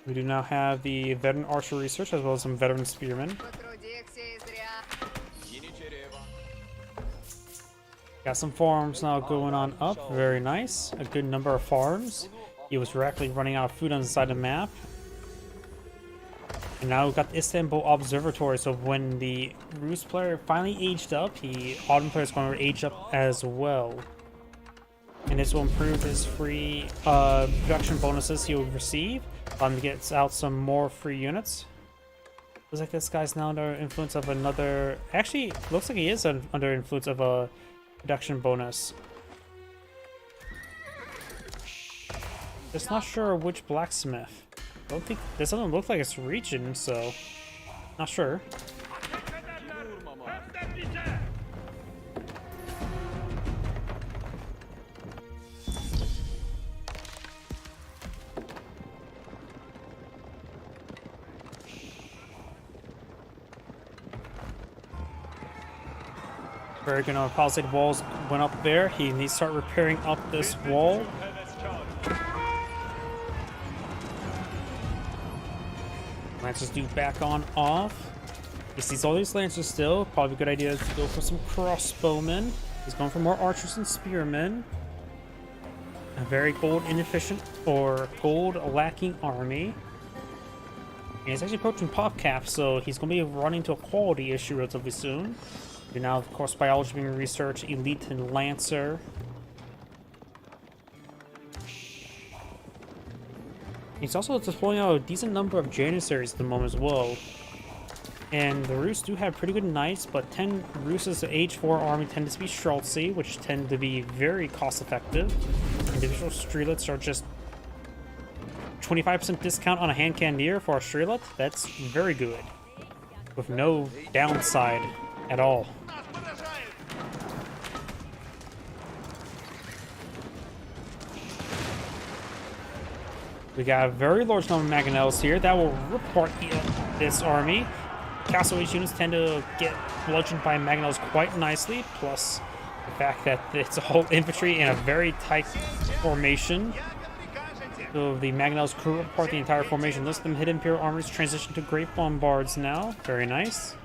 We do now have the veteran archer research as well as some veteran spearmen. Got some farms now going on up, very nice. A good number of farms. He was rapidly running out of food on the side of the map. And now we've got the Istanbul Observatory, so when the Rus player finally aged up, the Ottoman player is going to age up as well. And this will improve his free production bonuses he will receive. He gets out some more free units. Looks like this guy's now under influence of another... Actually, looks like he is under influence of a production bonus. Just not sure which blacksmith. Don't think this doesn't look like it's reaching, so not sure. Very good. Palisade walls went up there. He needs to start repairing up this wall. Lancers do back on off. He sees all these Lancers still. Probably a good idea to go for some crossbowmen. He's going for more archers and spearmen. A very gold inefficient or gold lacking army. And he's actually approaching pop cap, so he's going to be running into a quality issue relatively soon. And now, of course, biology being researched, elite and lancer. He's also deploying out a decent number of Janissaries at the moment as well. And the Rus do have pretty good knights, but 10 Rus's H4 army tend to be Streltsy, which tend to be very cost effective. Individual Strelets are just 25% discount on a hand cannoneer for a Strelet. That's very good, with no downside at all. We got a very large number of Mangonels here that will rip apart this army. Castle Age units tend to get bludgeoned by Mangonels quite nicely, plus the fact that it's all infantry in a very tight formation. So the Mangonels crew apart the entire formation. List them hit Imperial armies transition to Great Bombards now. Very nice.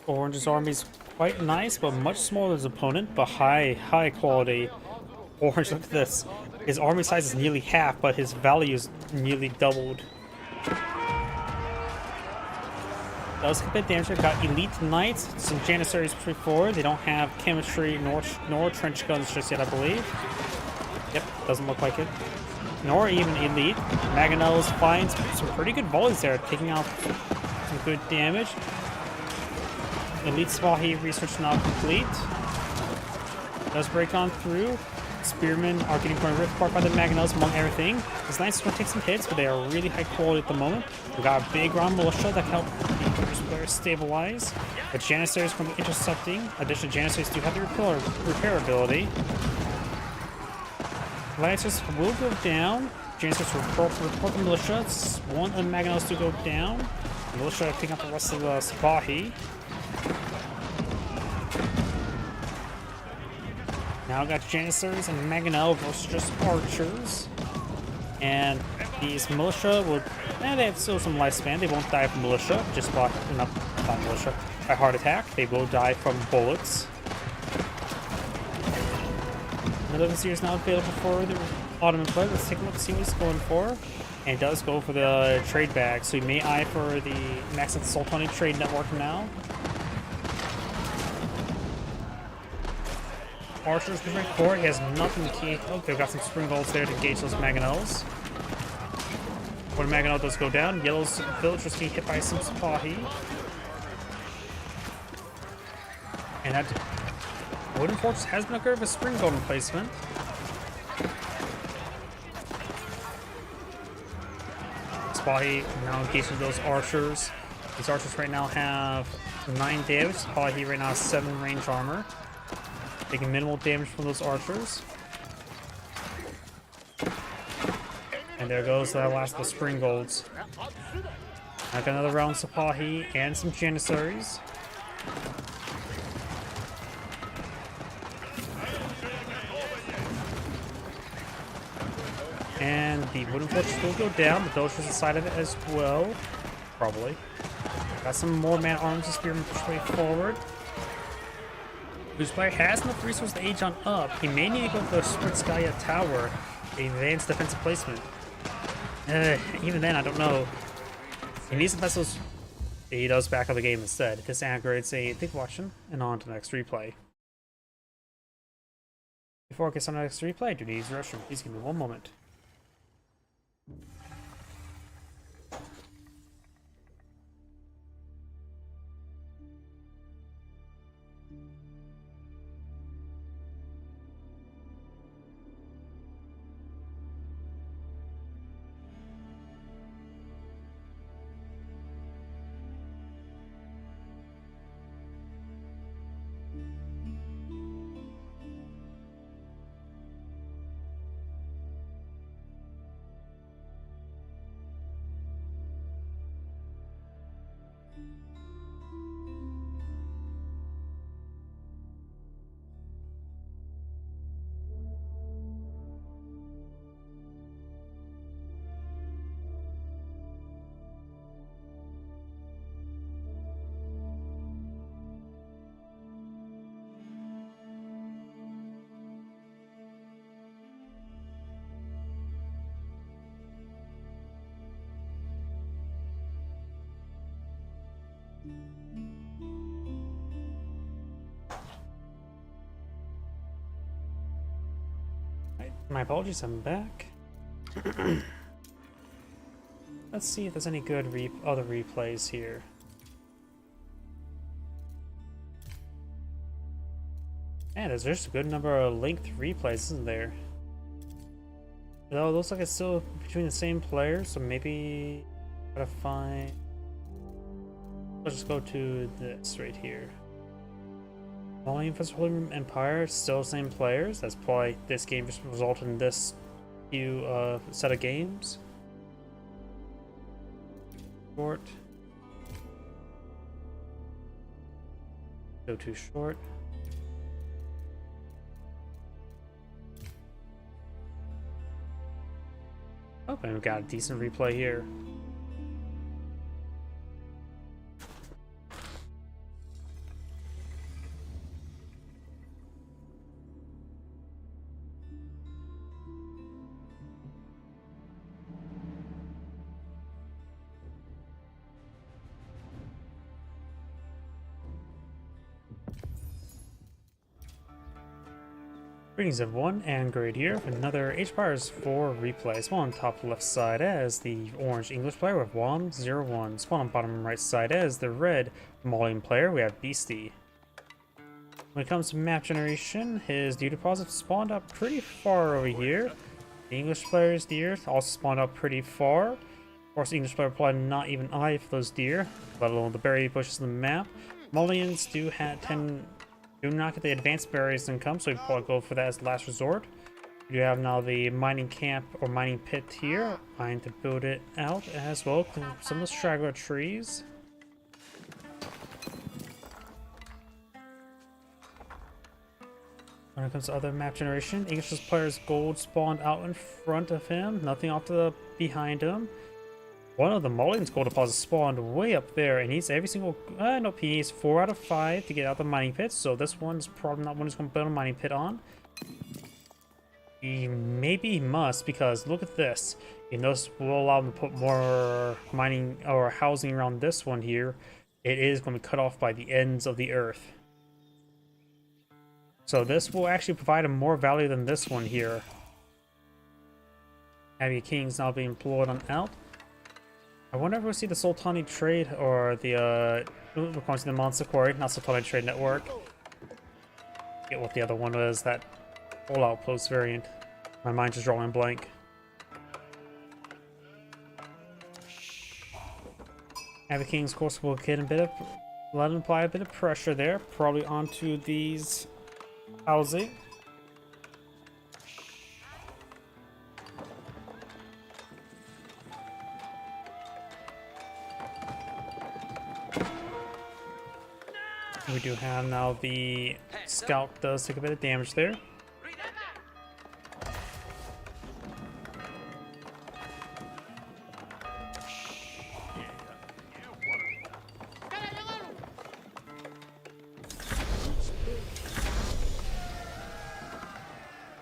Orange's army is quite nice, but much smaller than his opponent, but high quality. Orange, look at this. His army size is nearly half, but his value is nearly doubled. Does hit the damage. Got elite knights, some Janissaries before. They don't have chemistry nor trench guns just yet, I believe. Yep, doesn't look like it. Nor even elite. Mangonels finds some pretty good volleys there, taking out some good damage. Elite Spahi research now complete. Does break on through. Spearmen are getting ripped apart by the Mangonels among everything. His Lancers will take some hits, but they are really high quality at the moment. We got a big round militia that can help the first players stabilize. But Janissaries from intercepting. Additionally, Janissaries do have the repair ability. Lancers will go down. Janissaries report the militia. One of the Mangonels to go down. The militia picking up the rest of the Spahi. Now got Janissaries and Mangonel versus just archers. And these militia will, they have still some lifespan. They won't die from militia, just by, not militia, by heart attack. They will die from bullets. Another Vizier is now available for the Ottoman player. Let's take a look, see what he's going for. And does go for the trade bag, so he may eye for the Maxent Sultani trade network now. Archers moving forward. He has nothing key. Oh, they've got some spring bolts there to engage those Mangonels. When Mangonel does go down, Yellow's villagers getting hit by some Spahi. And that Wooden Fortress has been a bit of a spring bolt replacement. Spahi now engaging those archers. These archers right now have 9 damage. Spahi right now has 7 range armor. Taking minimal damage from those archers. And there goes that last of the spring golds. I got another round of Spahi and some Janissaries. And the Wooden Fortress will go down. The Villagers inside of it as well. Probably. Got some more man arms and spearmen push way forward. Whose player has enough resources to age on up. He may need to go for the Spritskaya Tower, the advanced defensive placement. Even then, I don't know. He needs the vessels. He does back up the game instead. This aggravates a big watching, and on to the next replay. Before I get on the next replay, I do need to rush him. Please give me one moment. My apologies, I'm back. Let's see if there's any good other replays here. Man, there's just a good number of linked replays, isn't there? Though it looks like it's still between the same players, so maybe gotta find. Let's just go to this right here. Volume vs. Holy Empire, still the same players. That's probably this game just resulted in this few set of games. Short. Go too short. Oh, and we got a decent replay here. Greetings everyone, and Grade here with another H-Pires 4 replay. Spawn on top left side as the orange English player with WOM01. Spawn on bottom right side as the red Maulian player, we have Beastie. When it comes to map generation, his deer deposits spawned up pretty far over here. The English player's deer also spawned up pretty far. Of course, the English player probably not even eye for those deer, let alone the berry bushes on the map. Maulians do not get the advanced berries income, so we probably go for that as last resort. We do have now the mining camp or mining pit here. Trying to build it out as well. Some of the straggler trees. When it comes to other map generation, English player's gold spawned out in front of him, nothing off to the behind him. One of the Maulian's gold deposits spawned way up there, and he's every single. Nope, he needs 4 out of 5 to get out the mining pit, so this one's probably not one he's going to build a mining pit on. Maybe he must, because look at this. You notice we'll allow him to put more mining or housing around this one here. It is going to be cut off by the ends of the earth. So this will actually provide him more value than this one here. Abbey Kings now being employed on out. I wonder if we'll see the Sultani trade or the we're going to the Monster Quarry, not Sultani Trade Network. Get what the other one was, that All Outpost variant. My mind just drawing blank. Abbey King's course will get a bit of, let him apply a bit of pressure there, probably onto these housing. We do have now the scout does take a bit of damage there.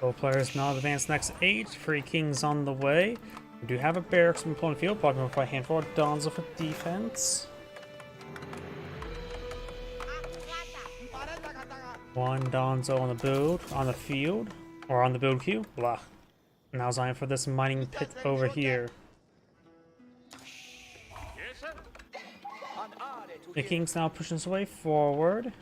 Both players now advance next 8. Free Kings on the way. We do have a barracks in the field, blocking by a handful of Donzo for defense. One Donzo on the build, on the field, or on the build queue. Blah. Now Zion for this mining pit over here. The King's now pushing his way forward.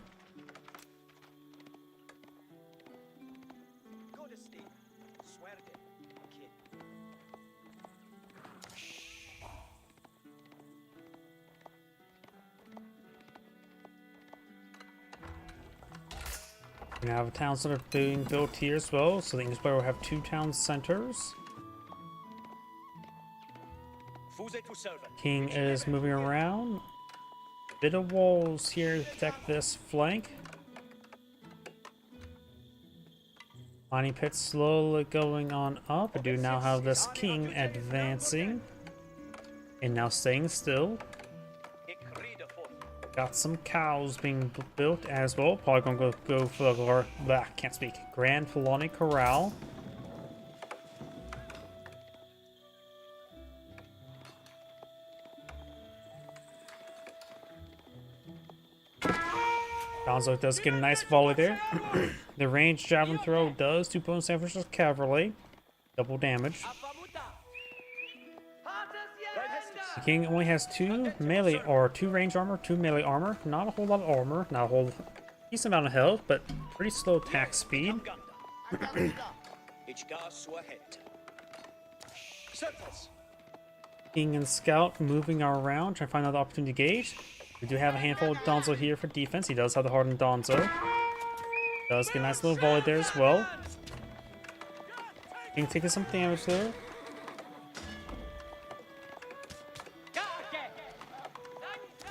We now have towns that are being built here as well, so the English player will have 2 town centers. King is moving around. bit of walls here to protect this flank. Mining pit slowly going on up. I do now have this king advancing. And now staying still. Got some cows being built as well. Probably gonna go for the can't speak. Grand Filani Corral. Donzo does get a nice volley there. The ranged javelin throw does 2 bonus damage versus cavalry. Double damage. The king only has 2 melee or 2 range armor, 2 melee armor. Not a whole lot of armor, not a whole decent amount of health, but pretty slow attack speed. King and Scout moving around, trying to find another opportunity to gauge. We do have a handful of Donzo here for defense. He does have the hardened Donzo. Does get a nice little volley there as well. King taking some damage there.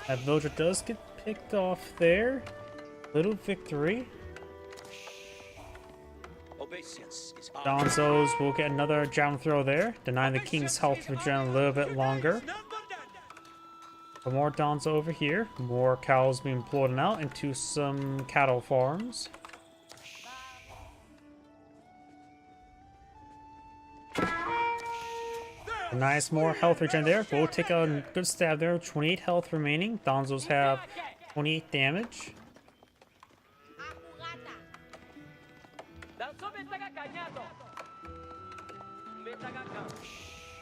That villager does get picked off there. Little victory. Donzos will get another javelin throw there, denying the king's health regen a little bit longer. But more Donzo over here. More cows being plotted out into some cattle farms. Nice, more health regen there. We'll take a good stab there. 28 health remaining. Donzos have 28 damage.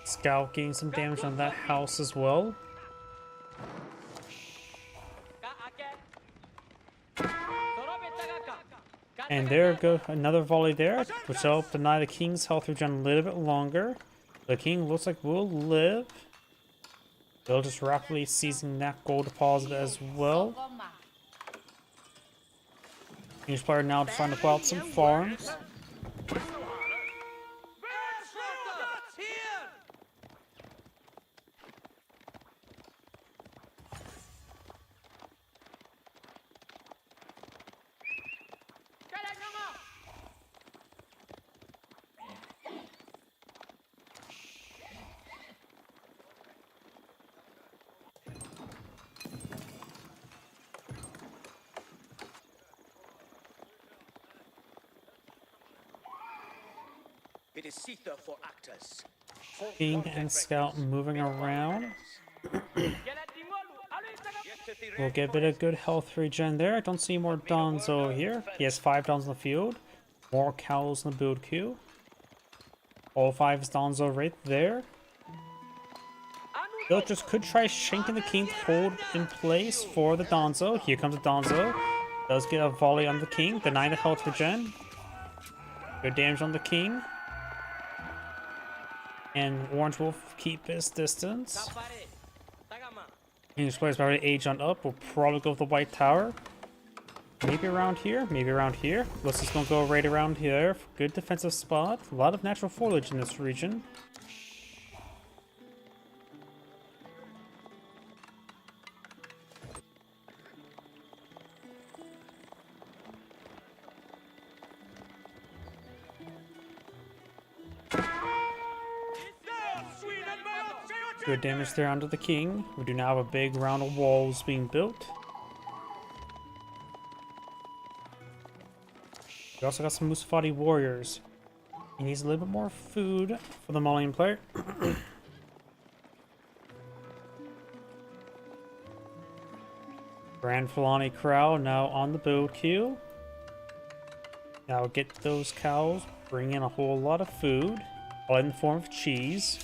Scout getting some damage on that house as well. And there goes another volley there, which will help deny the king's health regen a little bit longer. The king looks like will live. They'll just rapidly seizing that gold deposit as well. English player now trying to pull out some farms. King and Scout moving around. We'll get a bit of good health regen there. I don't see more Donzo here. He has 5 Dons in the field. More cows in the build queue. All 5 is Donzo right there. Villagers could try shanking the king to hold in place for the Donzo. Here comes the Donzo. Does get a volley on the king. Denying the health regen. Good damage on the king. And Orange Wolf keep his distance. English players already age on up. We'll probably go with the White Tower. Maybe around here. Maybe around here. Let's just gonna go right around here. Good defensive spot. A lot of natural foliage in this region. Good damage there onto the king. We do now have a big round of walls being built. We also got some Musafati warriors. He needs a little bit more food for the Malian player. Grand Filani Corral now on the build queue. Now get those cows, bring in a whole lot of food, all in the form of cheese.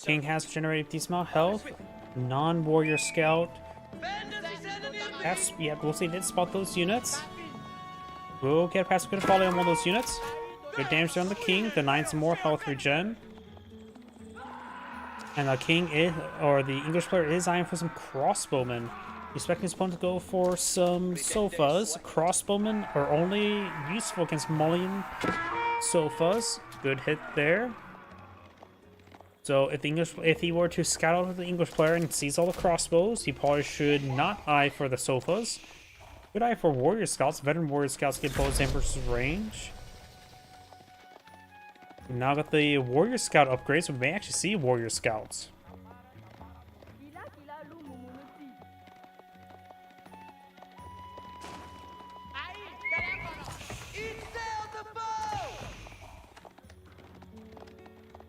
King has generated decent amount of health. Non-warrior scout. Yeah, we'll see. Did spot those units. We'll get past a good volley on one of those units. Good damage on the king. Denying some more health regen. And the king is, or the English player is eyeing for some crossbowmen. Expecting his opponent to go for some sofas. Crossbowmen are only useful against Malian sofas. Good hit there. So if he were to scout out the English player and sees all the crossbows, he probably should not eye for the sofas. Good eye for warrior scouts. Veteran warrior scouts get bonus aim versus range. We now got the warrior scout upgrade, so we may actually see warrior scouts.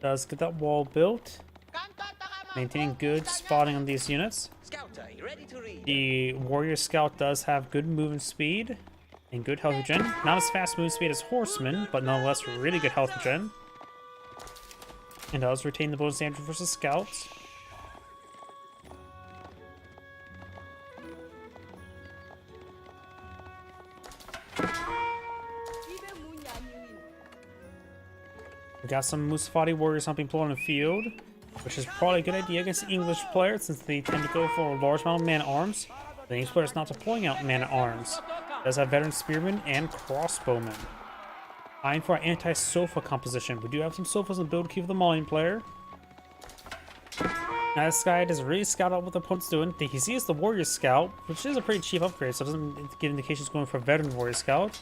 Does get that wall built. Maintaining good spotting on these units. The warrior scout does have good movement speed and good health regen. Not as fast movement speed as horseman, but nonetheless really good health regen. And does retain the bonus damage versus scouts. We got some Musafati warriors helping pull on the field, which is probably a good idea against the English players since they tend to go for a large amount of man-at-arms. The English player is not deploying out man-at-arms. Does have veteran spearmen and crossbowmen. Eyeing for our anti-sofa composition. We do have some sofas in the build queue for the Malian player. Now this guy doesn't really scout out what the opponent's doing. He sees the warrior scout, which is a pretty cheap upgrade, so it doesn't give indications going for a veteran warrior scout.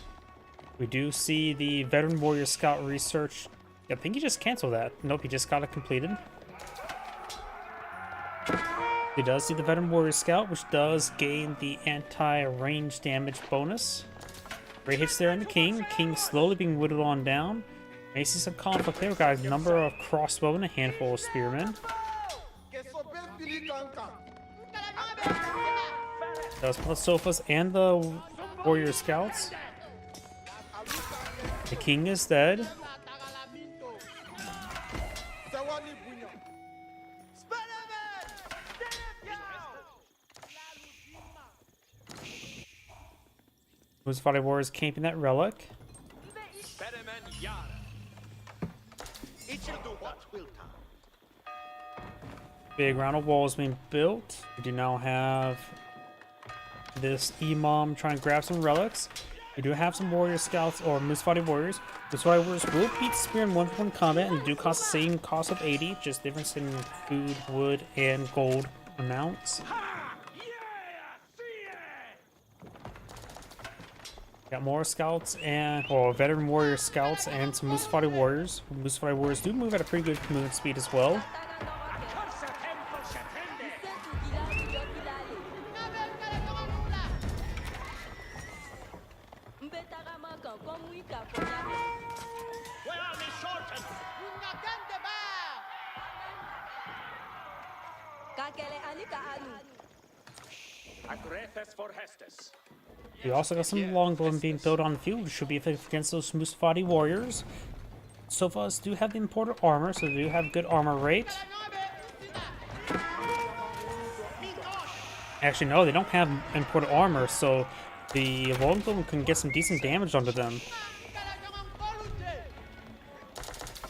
We do see the veteran warrior scout research. I think he just canceled that. Nope, he just got it completed. He does see the veteran warrior scout, which does gain the anti-range damage bonus. Great hits there on the king. King slowly being whittled on down. May see some conflict there. We've got a number of crossbowmen, a handful of spearmen. Does put the sofas and the warrior scouts. The king is dead. Musafati warriors camping that relic. Big round of walls being built. We do now have this Imam trying to grab some relics. We do have some warrior scouts or Musafati warriors. Musafati warriors will beat spear in 1-for-1 combat and do cost the same cost of 80, just difference in food, wood, and gold amounts. Got more scouts and, or veteran warrior scouts and some Musafati warriors. Musafati warriors do move at a pretty good movement speed as well. We also got some longbowmen being built on the field, which should be effective against those Musafati warriors. Sofas do have the imported armor, so they do have good armor rate. Actually, no, they don't have imported armor, so the longbowmen can get some decent damage onto them.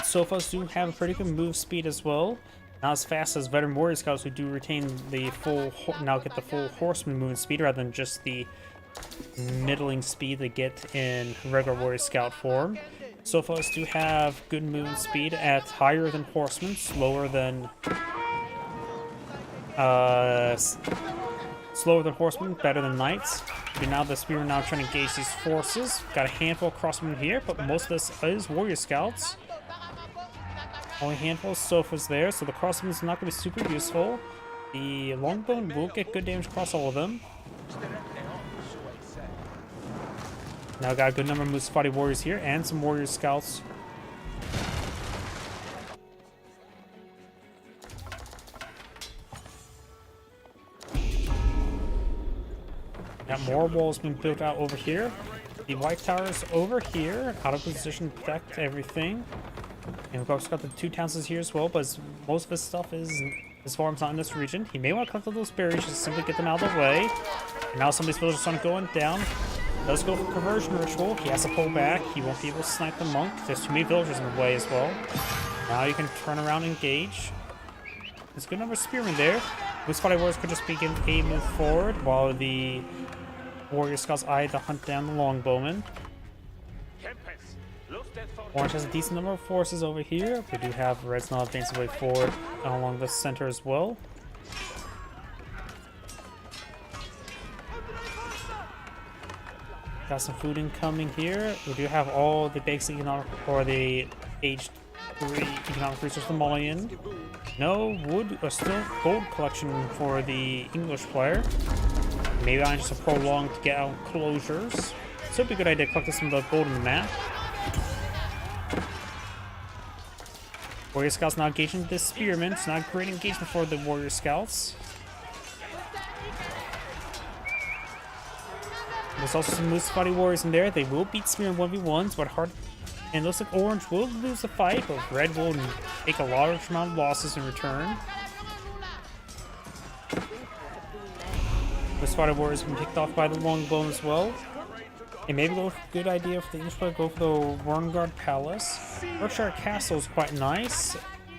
Sofas do have a pretty good move speed as well. Not as fast as veteran warrior scouts, who do retain the full, now get the full horseman movement speed rather than just the middling speed they get in regular warrior scout form. Sofas do have good movement speed at higher than horsemen, slower than horsemen, better than knights. But now the spearmen now trying to engage these forces. Got a handful of crossmen here, but most of this is warrior scouts. Only a handful of sofas there, so the crossbow is not going to be super useful. The longbowmen will get good damage across all of them. Now got a good number of Musafati warriors here and some warrior scouts. Got more walls being built out over here. The white tower is over here, out of position to protect everything. And we've also got the two towns here as well, but most of his stuff is his farm's not in this region. He may want to collect all those berries just to simply get them out of the way. And now somebody's villagers are going down. Does go for conversion ritual. He has to pull back. He won't be able to snipe the monk. There's too many villagers in the way as well. Now you can turn around and engage. There's a good number of spearmen there. Musafati warriors could just begin a move forward while the warrior scouts eye to hunt down the longbowmen. Orange has a decent number of forces over here. We do have Red's now advancing way forward along the center as well. Got some food incoming here. We do have all the basic economic, or the age 3 economic resource for Malian. No wood or still gold collection for the English player. Maybe I just a prolong to get out closures. So it'd be a good idea to collect some of the gold in the map. Warrior Scouts now engaging the Spearmen. It's not great engagement for the Warrior Scouts. There's also some Musafati Warriors in there. They will beat Spearmen 1v1s, but hard. And it looks like Orange will lose the fight, but Red will take a large amount of losses in return. Musafati Warriors have been picked off by the Longbone as well. And maybe a good idea for the English player, go for the Warngard Palace. Berkshire Castle is quite nice,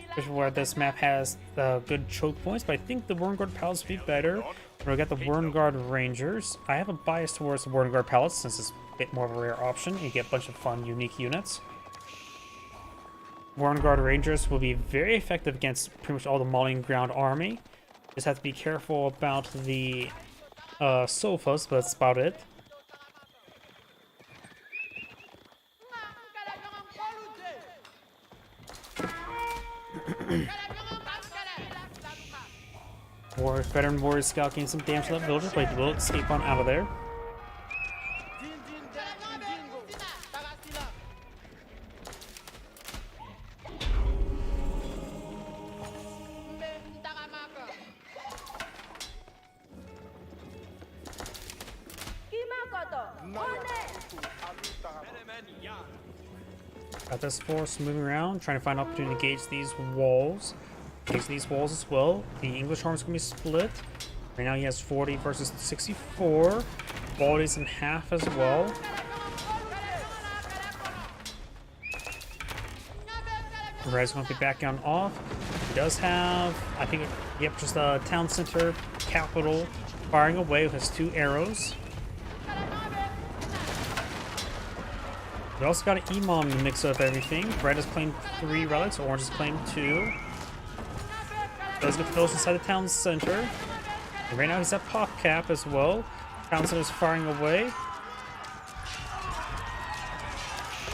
especially where this map has good choke points, but I think the Warngard Palace would be better. We got the Warngard Rangers. I have a bias towards the Warngard Palace since it's a bit more of a rare option. You get a bunch of fun, unique units. Warngard Rangers will be very effective against pretty much all the Malian ground army. Just have to be careful about the sofas, but that's about it. Veteran Warrior Scout gains some damage to that villager, but he will escape on out of there. Got this force moving around, trying to find an opportunity to engage these walls. Engage these walls as well. The English army's gonna be split. Right now he has 40 versus 64. Quality's in half as well. Red's gonna be back on off. He does have, I think, yep, just a town center capital firing away with his 2 arrows. We also got an Imam to mix up everything. Red has claimed 3 relics, Orange has claimed 2. Does get those inside the town center. And right now he's at pop cap as well. Town center is firing away.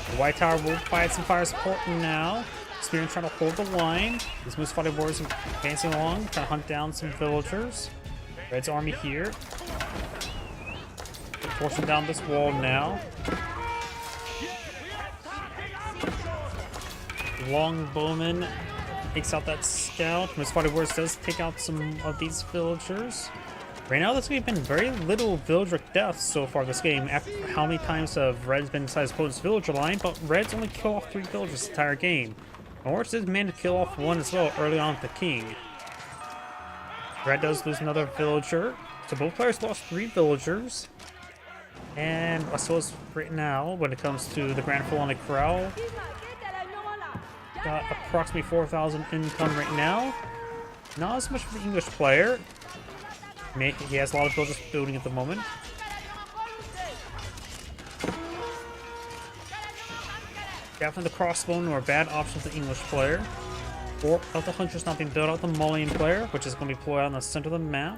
The White Tower will provide some fire support now. Spearman trying to hold the line. These Musafati Warriors advancing along, trying to hunt down some villagers. Red's army here. Forcing down this wall now. Longbowman takes out that scout. Musafati Warriors does take out some of these villagers. Right now, there's been very little villager deaths so far this game. After how many times have Red's been inside his opponent's villager line, but Red's only killed off 3 villagers this entire game. Orange did manage to kill off 1 as well early on with the king. Red does lose another villager. So both players lost 3 villagers. And I suppose right now, when it comes to the Grand Philonic Corral, got approximately 4,000 income right now. Not as much for the English player. He has a lot of villagers building at the moment. Definitely the crossbone or a bad option for the English player. Or of the Hunter's not being built out the Malian player, which is going to be deployed on the center of the map.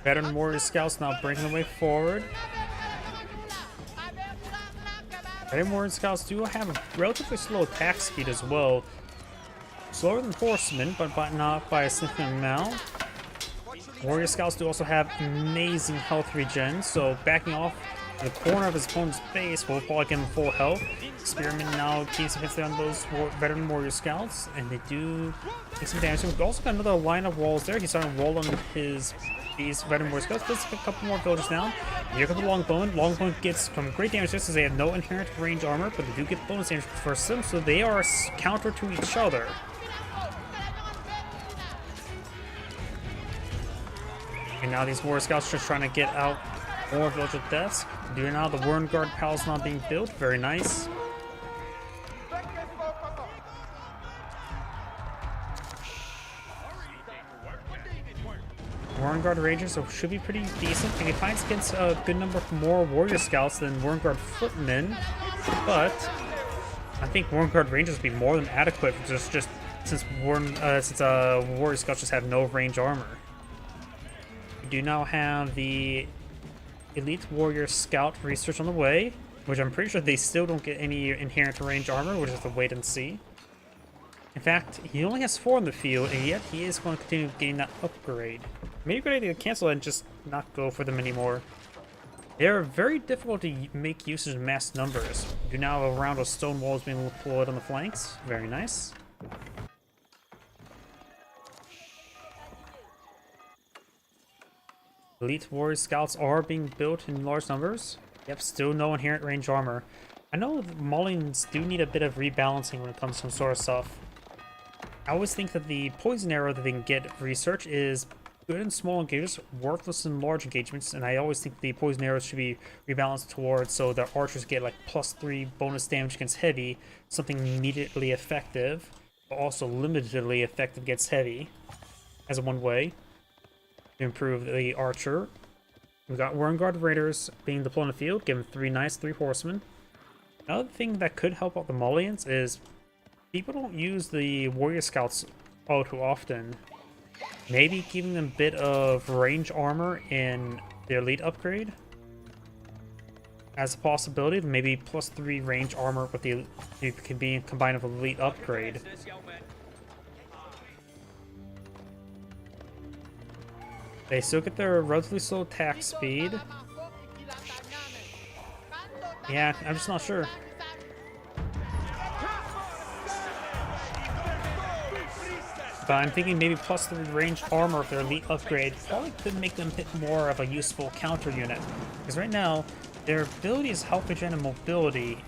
Veteran Warrior Scouts now breaking the way forward. Veteran Warrior Scouts do have a relatively slow attack speed as well. Slower than Horsemen, but not by a significant amount. Warrior Scouts do also have amazing health regen, so backing off the corner of his opponent's base will probably give him full health. Spearman now gains some hits on those Veteran Warrior Scouts, and they do take some damage. We've also got another line of walls there. He's starting to roll on these Veteran Warrior Scouts. Let's get a couple more villagers down. Here comes the Longbone. Longbone gets some great damage just as they have no inherent range armor, but they do get bonus damage for them, so they are counter to each other. And now these Warrior Scouts are just trying to get out more villager deaths. Do now the Warngard Palace not being built. Very nice. Warren Rangers, so should be pretty decent. And he fights against a good number of more Warrior Scouts than Warren Footmen, but I think Warren Rangers would be more than adequate just since Warrior Scouts just have no range armor. We do now have the Elite Warrior Scout research on the way, which I'm pretty sure they still don't get any inherent range armor, which is to wait and see. In fact, he only has 4 in the field, and yet he is going to continue getting that upgrade. Maybe a good idea to cancel it and just not go for them anymore. They are very difficult to make usage in mass numbers. We do now have a round of stone walls being deployed on the flanks. Very nice. Elite Warrior Scouts are being built in large numbers. Yep, still no inherent range armor. I know the Maulians do need a bit of rebalancing when it comes to some sort of stuff. I always think that the poison arrow that they can get research is good in small engagements, worthless in large engagements, and I always think the poison arrows should be rebalanced towards so that archers get like +3 bonus damage against heavy, something immediately effective, but also limitedly effective against heavy, as one way to improve the archer. We've got Warren Raiders being deployed in the field, given 3 knights, 3 horsemen. Another thing that could help out the Maulians is people don't use the Warrior Scouts all too often. Maybe giving them a bit of range armor in their elite upgrade as a possibility. Maybe +3 range armor with the it can be combined with elite upgrade. They still get their relatively slow attack speed. Yeah, I'm just not sure. But I'm thinking maybe +3 range armor with their elite upgrade probably could make them hit more of a useful counter unit. Because right now, their ability is health regen and mobility.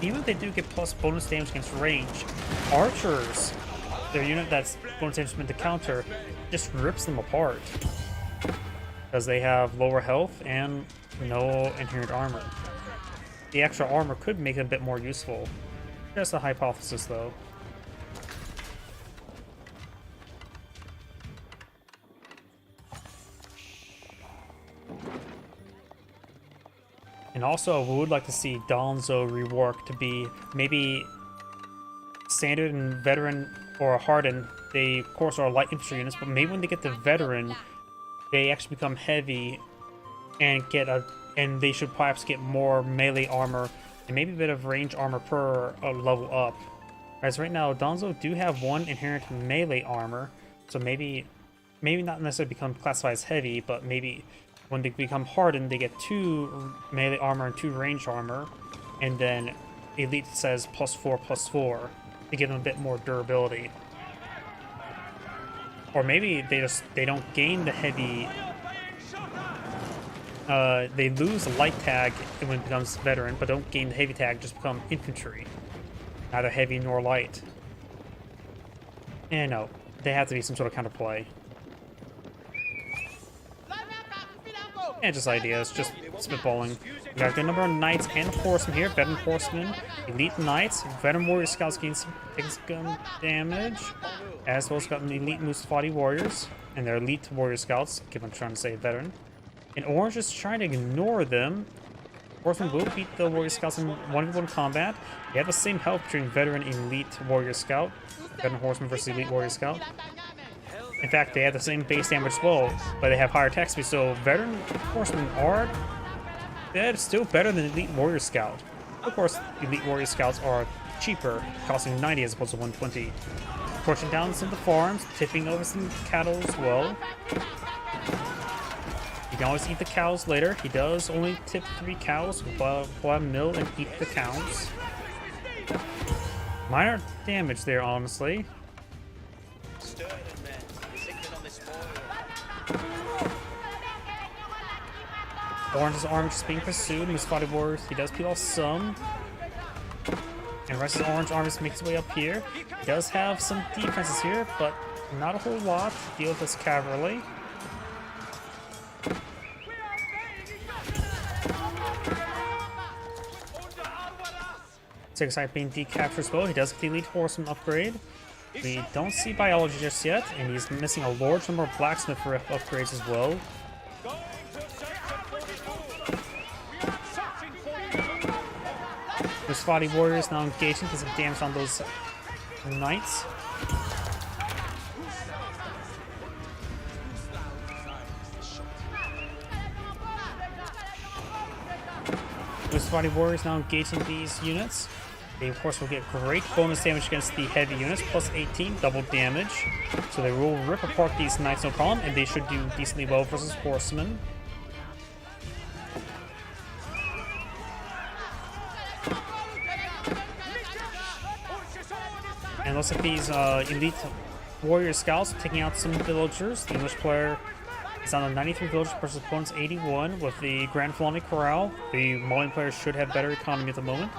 Even if they do get plus bonus damage against range, archers, their unit that's bonus damage meant to counter, just rips them apart. Because they have lower health and no inherent armor. The extra armor could make them a bit more useful. Just a hypothesis though. And also, we would like to see Donzo reworked to be maybe standard and veteran or hardened. They, of course, are light infantry units, but maybe when they get to veteran, they actually become heavy and and they should perhaps get more melee armor and maybe a bit of range armor per level up. As right now, Donzo do have 1 inherent melee armor, so maybe not necessarily become classified as heavy, but maybe when they become hardened, they get 2 melee armor and 2 range armor, and then Elite says +4/+4 to give them a bit more durability. Or maybe they don't gain the heavy. They lose the light tag when it becomes veteran, but don't gain the heavy tag, just become infantry. Neither heavy nor light. And no, they have to be some sort of counterplay. And just ideas, just spitballing. We got a good number of knights and horsemen here. Veteran horsemen, elite knights, veteran warrior scouts gain some gun damage, as well as got elite Mustafati warriors and their elite warrior scouts. I keep on trying to say veteran. And orange is trying to ignore them. Horsemen will beat the warrior scouts in 1v1 combat. They have the same health between veteran and elite warrior scout. Veteran horseman versus elite warrior scout. In fact, they have the same base damage as well, but they have higher attack speed, so veteran horsemen are still better than elite warrior scout. Of course, elite warrior scouts are cheaper, costing 90 as opposed to 120. Pushing down some of the farms, tipping over some cattle as well. You can always eat the cows later. He does only tip 3 cows, but mill and eat the cows. Minor damage there, honestly. Orange's army just being pursued. Mustafati warriors, he does peel off some. And the rest of the orange army makes its way up here. He does have some defenses here, but not a whole lot to deal with this cavalry. Second side being decaptured as well. He does get the elite horseman upgrade. We don't see biology just yet, and he's missing a large number of blacksmith upgrades as well. The Spotty Warriors now engaging, does some damage on those knights. The Spotty Warriors now engaging these units. They of course will get great bonus damage against the heavy units, plus 18, double damage. So they will rip apart these knights no problem, and they should do decently well versus horsemen. And looks like these elite warrior scouts taking out some villagers. The English player is on a 93 villagers versus opponent's 81 with the Grand Filani Corral. The Malian player should have better economy at the moment.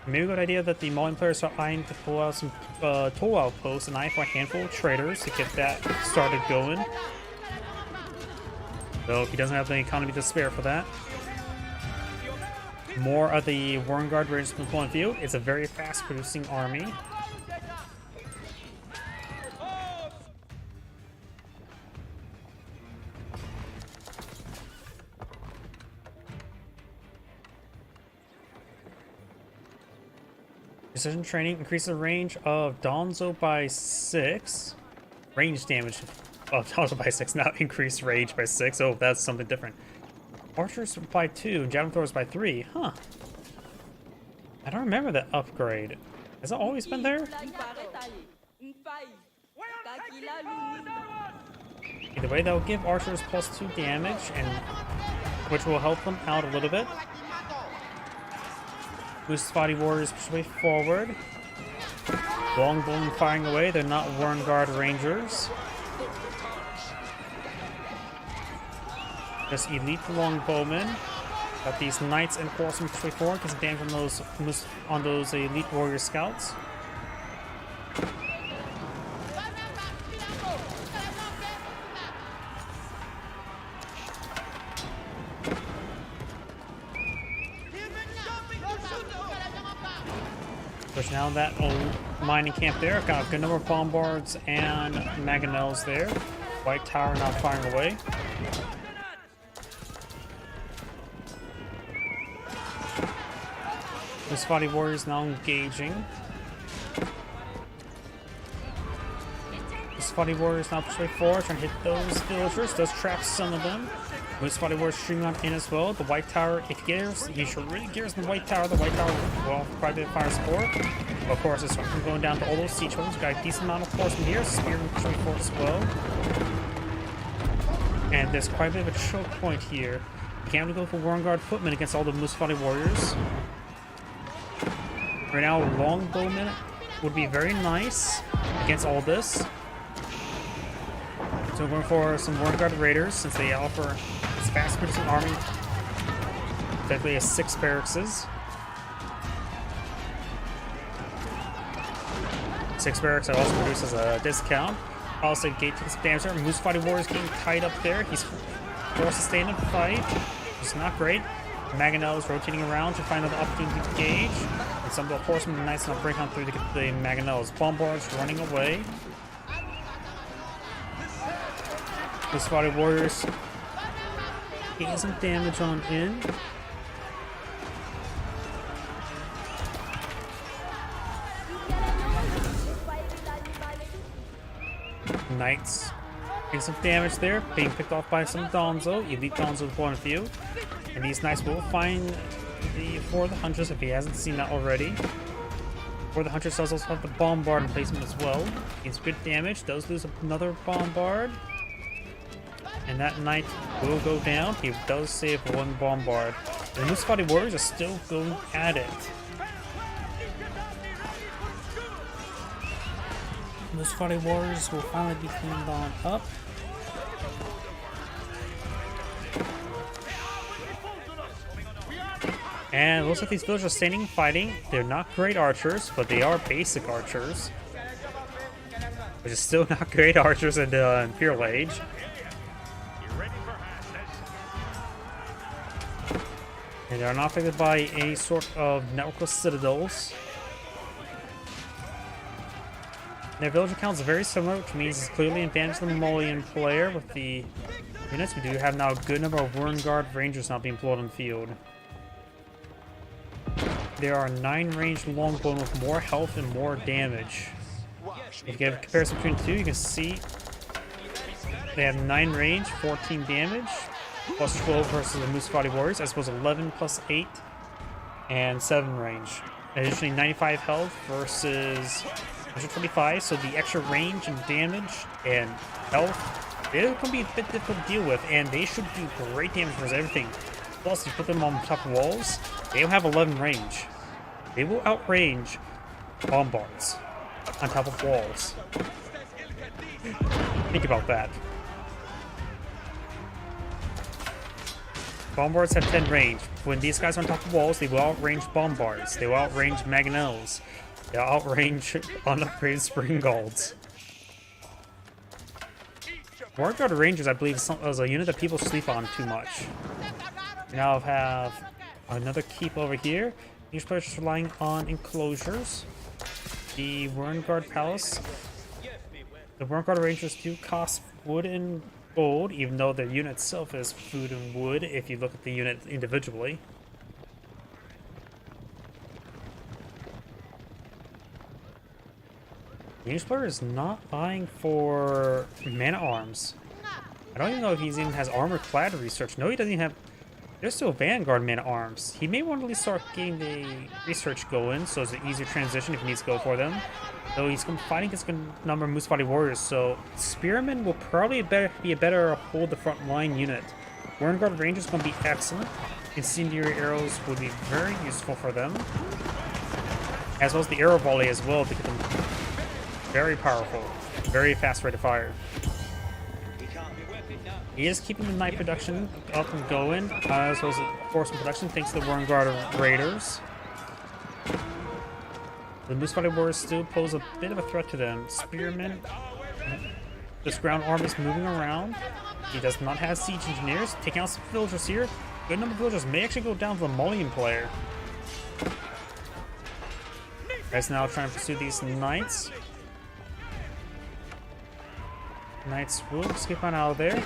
Maybe a good idea that the Malian players are eyeing to pull out some toll outposts and eye for a handful of traders to get that started going. Though he doesn't have the economy to spare for that. More of the Warren Guard Rangers from the point of view. It's a very fast producing army. Precision training increases the range of Donzo by 6. Range damage of Donzo by 6, not increased range by 6. Oh, that's something different. Archers by 2, javelin throwers by 3. Huh. I don't remember that upgrade. Has it always been there? Either way, that will give archers plus 2 damage, and which will help them out a little bit. Boost Spotty Warriors push way forward. Longbowmen firing away, they're not Warren Guard Rangers. Just elite longbowmen. Got these knights and horsemen push way forward, gets damage on those elite warrior scouts. Push now that old mining camp there. Got a good number of bombards and mangonels there. White Tower now firing away. The Spotty Warriors now engaging. The Spotty Warriors now push way forward, trying to hit those villagers. Does trap some of them. With Spotty Warriors shooting on in as well. The White Tower, if he should really gears in the White Tower. The White Tower will quite a bit of fire support. But of course, it's going down to all those siege holders. Got a decent amount of horsemen here. Spearmen pushing forward as well. And there's quite a bit of a choke point here. You can't really go for Warren Guard footmen against all the Spotty Warriors. Right now, longbowmen would be very nice against all this. So we're going for some Warren Guard Raiders since they offer this fast producing army. Technically has 6 barracks. 6 barracks that also produces a discount. Also, gate takes damage there. Moose Spotty Warriors getting tied up there. He's forced to stay in the fight, which is not great. Mangonel is rotating around to find another opportunity to engage. And some of the horsemen and knights now break on through to get the Mangonels. Bombards running away. The Spotty Warriors getting some damage on in. Knights getting some damage there, being picked off by some Donzo, elite Donzo point of view. And these knights will find for the Huntress if he hasn't seen that already. For the Huntress does also have the Bombard in placement as well. Gains good damage, does lose another Bombard. And that knight will go down. He does save 1 Bombard. And the Spotty Warriors are still going at it. The Spotty Warriors will finally be cleaned on up. And it looks like these villagers are standing fighting. They're not great archers, but they are basic archers. Which is still not great archers in the Imperial Age. And they are not affected by any sort of network citadels. Their villager count is very similar, which means it's clearly an advantage to the Molian player with the units. We do have now a good number of Wurmgard Rangers now being deployed on the field. There are 9 ranged longbowmen with more health and more damage. If you get a comparison between the two, you can see they have 9 range, 14 damage, plus 12 versus the Musafati Warriors, as opposed to 11 plus 8 and 7 range. Additionally, 95 health versus 125, so the extra range and damage and health, they're going to be a bit difficult to deal with, and they should do great damage versus everything. Plus, if you put them on top of walls, they will have 11 range. They will outrange bombards on top of walls. Think about that. Bombards have 10 range. When these guys are on top of walls, they will outrange bombards. They will outrange mangonels. They'll outrange unupgraded Springolds. Wurmgard Rangers, I believe, is a unit that people sleep on too much. We now have another keep over here. These players are relying on enclosures. The Wurmgard Palace. The Wurmgard Rangers do cost wood and gold, even though the unit itself is food and wood if you look at the unit individually. The English player is not buying for man-at-arms. I don't even know if he even has armor-clad research. No, he doesn't even have... There's still Vanguard man-at-arms. He may want to start getting the research going, so it's an easier transition if he needs to go for them. Though he's fighting against a number of Musafati warriors, so Spearmen will probably be a better hold the front line unit. Wurmgard Rangers is going to be excellent. Incendiary arrows would be very useful for them, as well as the arrow volley as well to get them very powerful, very fast rate of fire. He is keeping the night production up and going, as well as the force production thanks to the Wurmgard Raiders. The Musafati warriors still pose a bit of a threat to them. Spearmen, this ground army is moving around. He does not have siege engineers. Taking out some villagers here. Good number of villagers may actually go down to the Molian player. Guys now trying to pursue these knights. Knights will skip on out of there.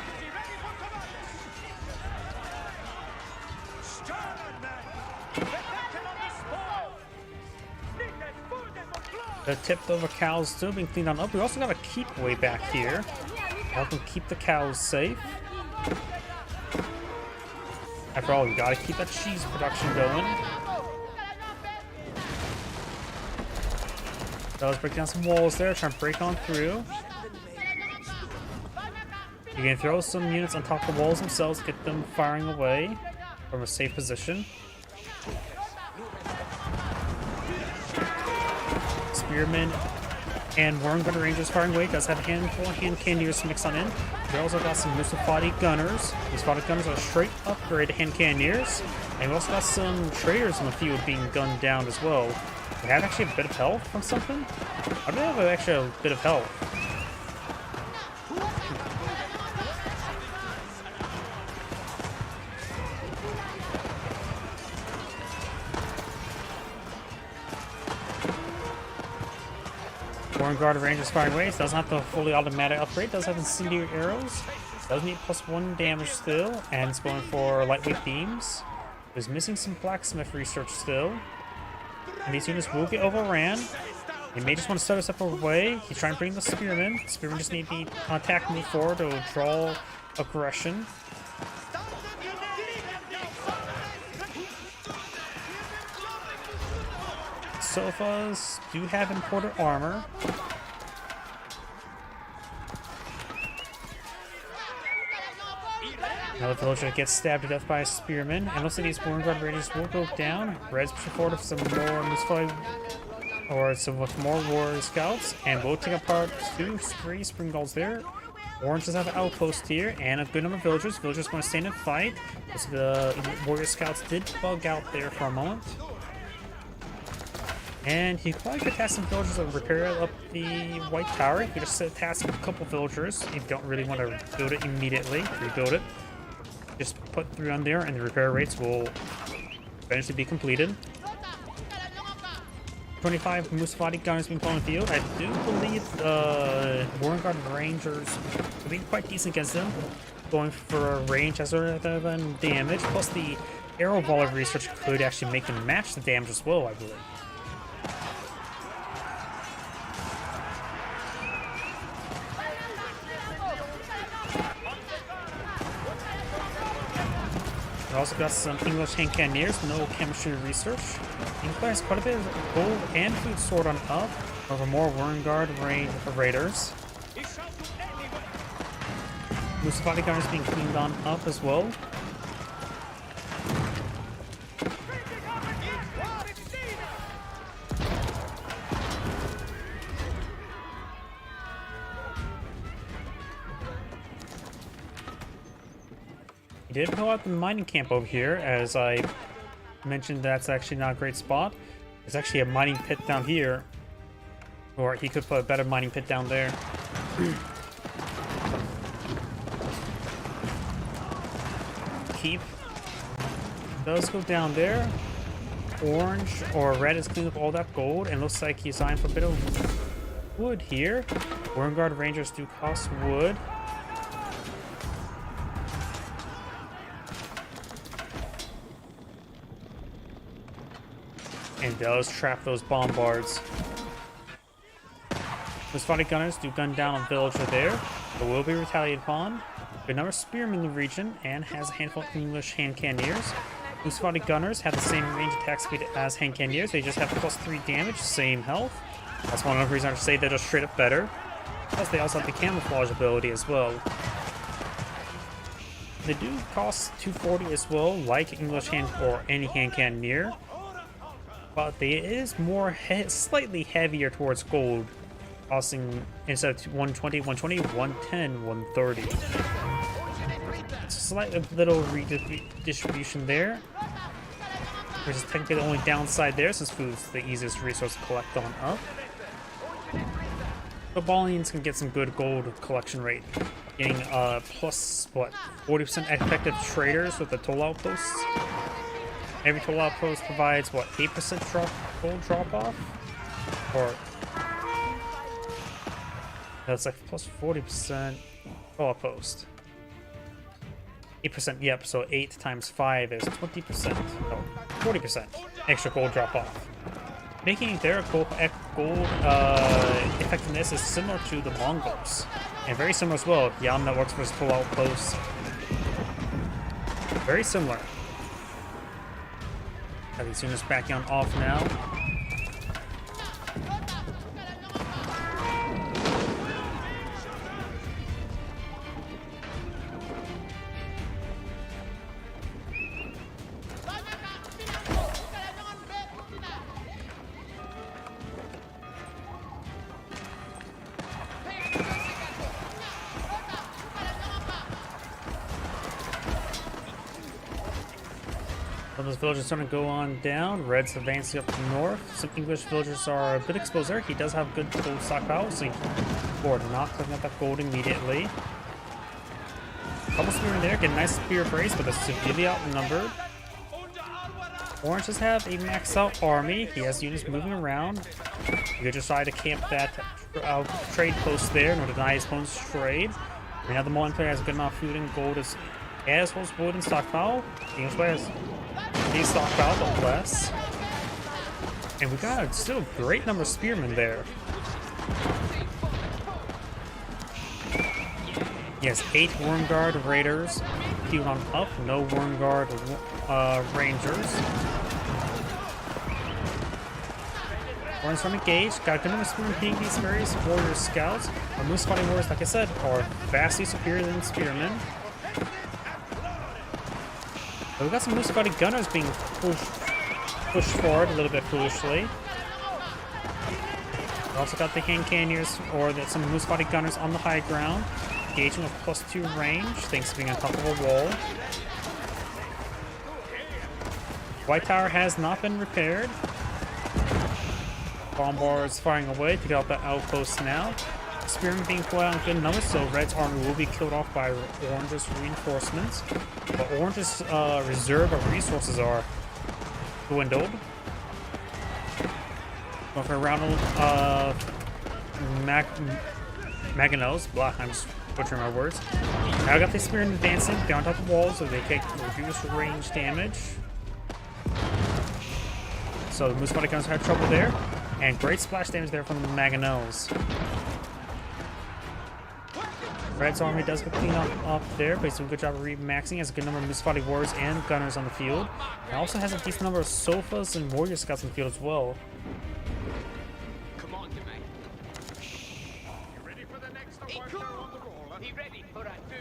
The tipped over cows still being cleaned on up. We also got a keep way back here. Help them keep the cows safe. After all, you gotta keep that cheese production going. So let's break down some walls there, try and break on through. You can throw some units on top of the walls themselves, get them firing away from a safe position. Spearmen and Wurmgard Rangers firing away. Does have a handful of hand cannoneers to mix on in. We also got some Musafati gunners. Musafati gunners are straight upgraded hand cannoneers. And we also got some traders in the field being gunned down as well. We have actually a bit of health from something. I do have actually a bit of health. Wurmgard Rangers firing away. Doesn't have the fully automatic upgrade. Does have incendiary arrows. Does need +1 damage still, and it's going for lightweight beams. Is missing some blacksmith research still, and these units will get overran. He may just want to set us up away. He's trying to bring the spearmen. Spearmen just need to attack, move forward to draw aggression. Sofas do have imported armor. Another villager gets stabbed to death by a spearman, and looks like these Wurmgard Raiders will go down. Red's pushing forward with some more Musafati, or some with more warrior scouts, and we'll take apart 2, 3 Springolds there. Orange does have an outpost here, and a good number of villagers. Villagers want to stand and fight. So the warrior scouts did bug out there for a moment. And he probably could task some villagers to repair up the White Tower. You could just task a couple villagers. You don't really want to build it immediately. Rebuild it. Just put 3 on there, and the repair rates will eventually be completed. 25 Musafati gunners being put on the field. I do believe the Warren Guard Rangers will be quite decent against them, going for range as rather than damage. Plus, the arrow volley research could actually make them match the damage as well, I believe. We also got some English hand cannoneers, no chemistry research. English has quite a bit of gold and food stored on up over more Warren range raiders. Musafati gunners being cleaned on up as well. He did pull out the mining camp over here, as I mentioned. That's actually not a great spot. There's actually a mining pit down here, or he could put a better mining pit down there. Keep does go down there. Orange or red is cleaning up all that gold, and looks like he's eyeing for a bit of wood here. Warren Guard Rangers do cost wood. And does trap those bombards. Musafati gunners do gun down on villager there, but will be retaliated upon. Good number of spearmen in the region, and has a handful of English hand cannoneers. Musafati gunners have the same range attack speed as hand cannoneers. They just have +3 damage, same health. That's one of the reasons I say they're just straight up better. Plus, they also have the camouflage ability as well. They do cost 240 as well, like English hand or any hand cannoneer. But they is more slightly heavier towards gold, costing instead of 120, 110, 130. Slight little redistribution there, which is technically the only downside there, since food's the easiest resource to collect on up. The Balians can get some good gold collection rate, getting plus what 40% effective traders with the toll outposts. Every toll outpost provides, what, 8% gold drop-off? Or... that's like plus 40% toll outpost. 8%, yep, so 8 times 5 is 20%. Oh, 40% extra gold drop-off. Making their gold effectiveness is similar to the Mongols. And very similar as well. Yam that works for his toll outposts. Very similar. Have these units backing on off now. Those villagers starting to go on down. Red's advancing up to the north. Some English villagers are a bit exposed there. He does have good gold stockpile, so for not clicking up that gold immediately. Couple spearmen there, get a nice spear brace, but they're severely outnumbered. Orange does have a maxed out army. He has units moving around. You could decide to camp that trade post there and deny his opponent's trade. We have the Mullen player has a good amount of food and gold as well as wood and stockpile. The English player has these stockpile, but less. And we got still a great number of spearmen there. He has 8 Warren Guard Raiders queued on up, no Warren Guard Rangers. Warren's from engaged, got a good number of spearmen being these various warrior scouts. Our Musafati warriors, like I said, are vastly superior than spearmen. But we've got some Musafati gunners being pushed forward a little bit foolishly. We've also got the hand cannoneers, or some Musafati gunners on the high ground, engaging with +2 range, thanks to being on top of a wall. White Tower has not been repaired. Bombards firing away to get out the outpost now. Spearmen being pulled out in good numbers, so Red's army will be killed off by Orange's reinforcements. But Orange's reserve of resources are dwindled. Going for a round Maganos. Blah, I'm just butchering my words. Now I got the Spearman advancing beyond top of the walls so they take reduced range damage. So the Moose Body Gunners had trouble there. And great splash damage there from the Maganos. Red's army does get clean up there, but he's doing a good job of remaxing. Has a good number of Musfati warriors and gunners on the field. And also has a decent number of sofas and warrior scouts on the field as well. Come on, you mate. You ready for the next worker on the roll? Be ready. All right, do.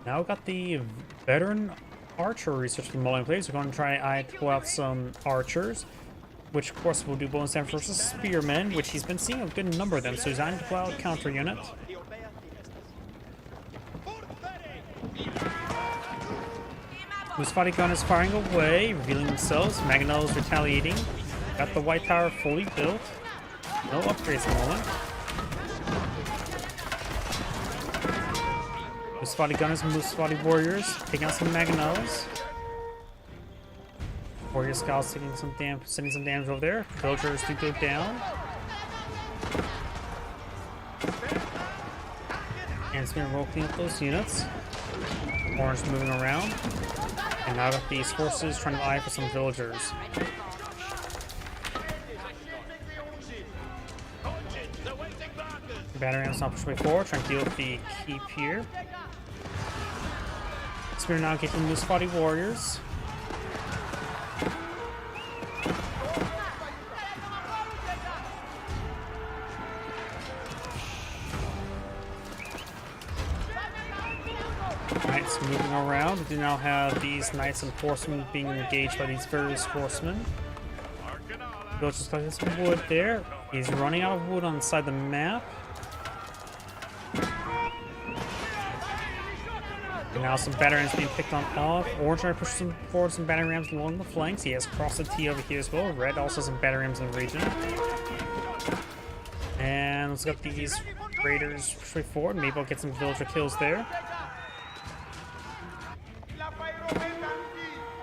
Now we've got the veteran archer research for the Mulligan players. We're going to try to pull out some archers, which of course will do bonus damage versus spearmen, which he's been seeing a good number of them, so he's on to pull out a counter unit. Musfati gunners firing away, revealing themselves. Maganos retaliating. Got the white tower fully built. No upgrades at the moment. Musfati gunners and Musfati warriors taking out some Maganos. Warrior scouts sending some damage over there. Villagers do go down. And it's been clean up those units. Orange moving around. And now got these forces trying to eye for some villagers. Battery ram's not pushing way forward, trying to deal with the keep here. Spear now getting the Musfati warriors. Knights moving around. We do now have these knights and horsemen being engaged by these various horsemen. Bill just collecting some wood there. He's running out of wood on the side of the map. And now some battering rams being picked on off. Orange trying to push some forward some battering rams along the flanks. He has crossed the T over here as well. Red also has some battering rams in the region. And let's get these raiders push forward. Maybe I'll get some villager kills there.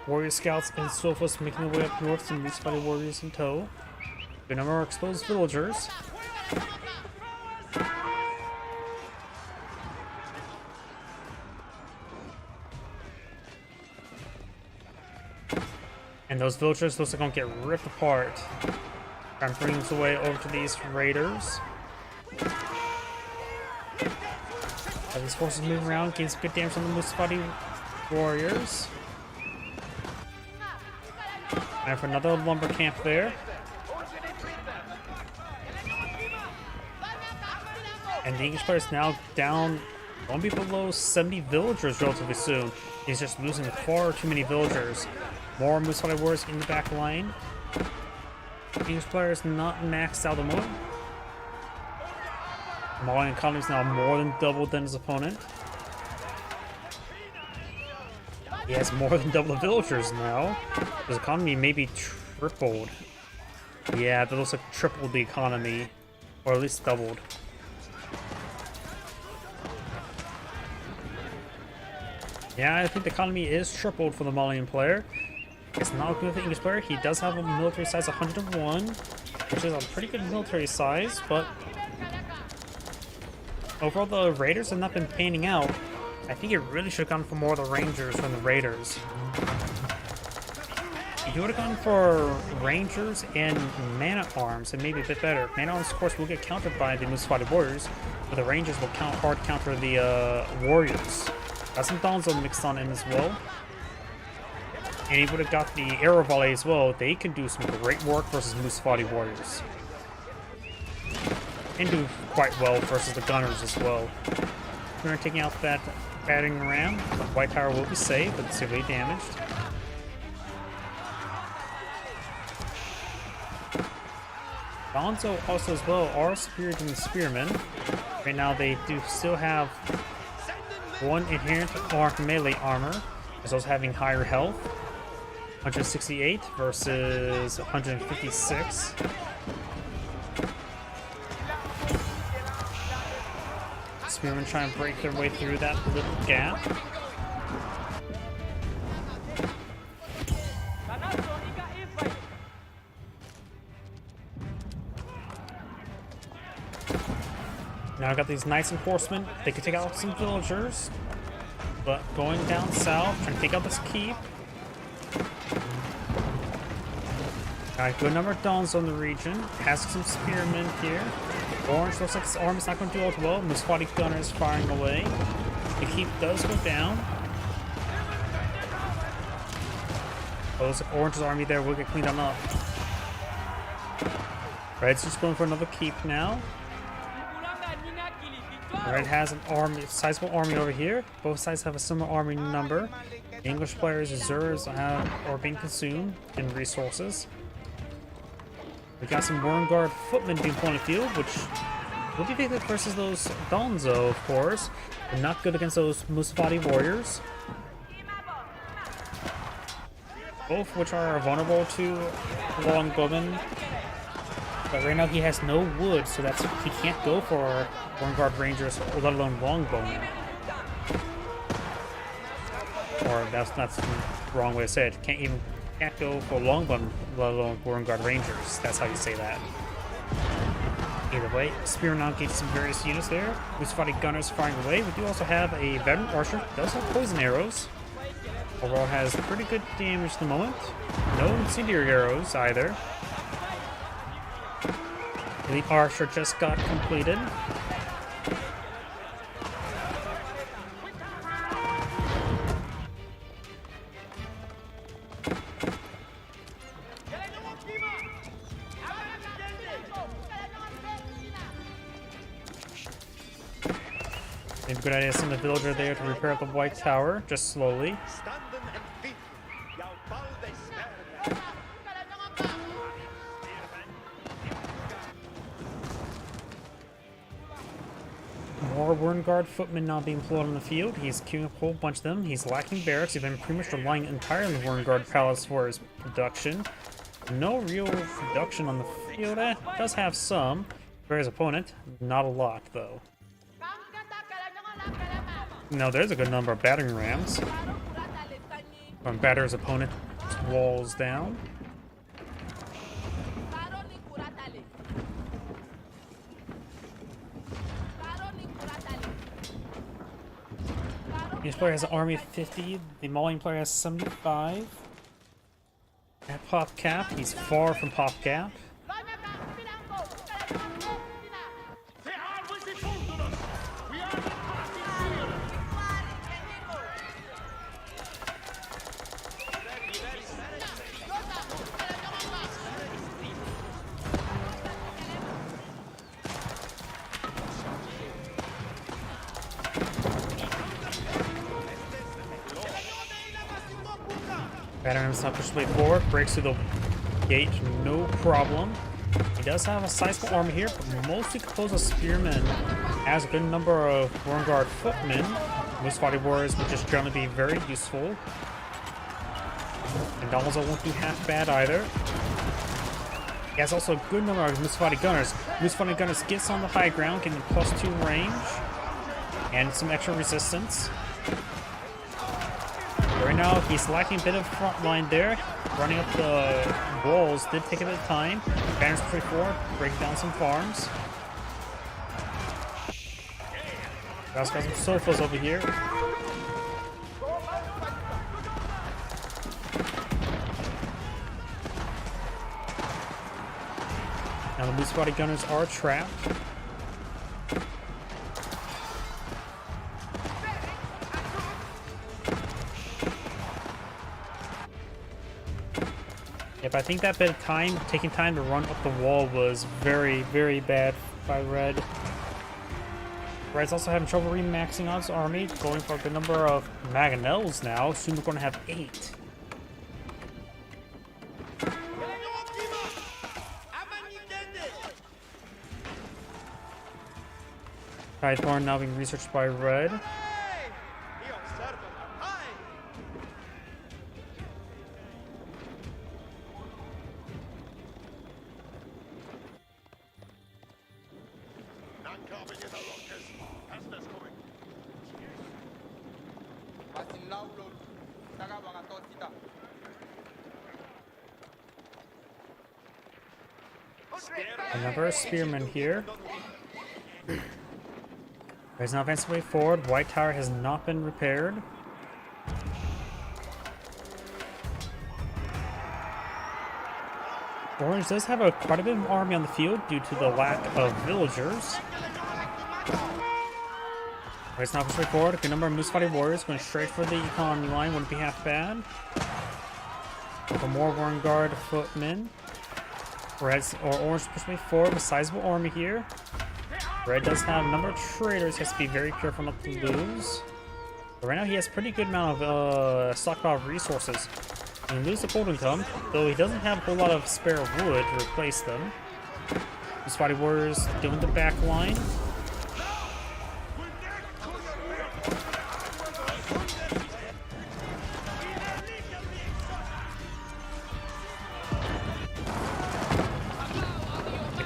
Warrior scouts and sofas making their way up north, some Musfati warriors in tow. Good number of exposed villagers. And those villagers looks like gonna get ripped apart. Trying to bring this away over to these raiders. These forces moving around, getting some good damage on the Musfati warriors. And for another lumber camp there. And the English player is now down, won't be below 70 villagers relatively soon. He's just losing far too many villagers. More Musfati warriors in the back line. The English player is not maxed out the moment. Malian economy is now more than doubled than his opponent. He has more than double the villagers now. His economy may be tripled. Yeah, that looks like tripled the economy. Or at least doubled. Yeah, I think the economy is tripled for the Malian player. It's not good for the English player. He does have a military size 101, which is a pretty good military size, but overall the raiders have not been panning out. I think it really should have gone for more of the rangers than the raiders. If you would have gone for rangers and man-at-arms, it may be a bit better. Man-at-arms, of course, will get countered by the Musfati warriors, but the rangers will hard counter the warriors. Got some Donzo mixed on in as well. And he would have got the arrow volley as well. They can do some great work versus Musfati warriors. And do quite well versus the gunners as well. We're taking out that battering ram. The white tower will be saved, but severely damaged. Donzo also as well are superior than the spearmen. Right now they do still have one inherent melee armor, as well as having higher health. 168 versus 156. Spearmen trying to break their way through that little gap. Now I got these knights and horsemen. They could take out some villagers, but going down south, trying to take out this keep. Got a good number of dons on the region. Has some spearmen here. Orange looks like this army's not going to do all too well. Musfati gunners firing away. The keep does go down. Oh, looks like Orange's army there will get cleaned on up. Red's just going for another keep now. Red has an army, sizable army over here. Both sides have a similar army number. The English players' reserves are being consumed in resources. We got some Wormguard footmen being put on the field, which will be big versus those Donzo, of course. They're not good against those Musafati warriors. Both which are vulnerable to longbowmen. But right now he has no wood, so he can't go for Wormguard Rangers, let alone longbowmen. Or that's the wrong way to say it. Can't go for longbowmen, let alone Wormguard Rangers. That's how you say that. Either way, Spearman engaged some various units there. Musafati gunners firing away. We do also have a veteran archer. Does have poison arrows. Overall has pretty good damage at the moment. No incendiary arrows either. The archer just got completed. Maybe a good idea to send the villager there to repair the White Tower, just slowly. More Wormguard footmen now being pulled on the field. He's queuing up a whole bunch of them. He's lacking barracks. He's been pretty much relying entirely on the Wormguard Palace for his production. No real production on the field. Does have some for his opponent. Not a lot, though. Now there's a good number of battering rams. From batter his opponent's walls down. Each player has an army of 50. The Mauling player has 75. At Pop Cap, he's far from Pop Cap. Batterham's not pushed way forward, breaks through the gate, no problem. He does have a sizable army here, but mostly composed of spearmen. Has a good number of Wormguard footmen. Musafati warriors would just generally be very useful. And Donalzo won't be half bad either. He has also a good number of Musafati gunners. Musafati gunners gets on the high ground, getting +2 range and some extra resistance. Right now, he's lacking a bit of front line there. Running up the walls did take a bit of time. Banners pretty forward, breaking down some farms. Got some sofas over here. Now the Musafati gunners are trapped. Yep, I think that bit of time, taking time to run up the wall was very, very bad by Red. Red's also having trouble remaxing on his army, going for a good number of Mangonels now. Soon we're going to have 8. Tideborn now being researched by Red. A number of spearmen here. There's now advancing way forward. White tower has not been repaired. Orange does have quite a bit of army on the field due to the lack of villagers. It's now pushing forward. A good number of Musfati warriors going straight for the economy line. Wouldn't be half bad. For more Vanguard footmen. Orange pushing forward with a sizable army here. Red does have a number of traders. He has to be very careful not to lose. But right now he has a pretty good amount of stockpile of resources. He can lose the gold income, though he doesn't have a whole lot of spare wood to replace them. Musfati warriors doing the back line.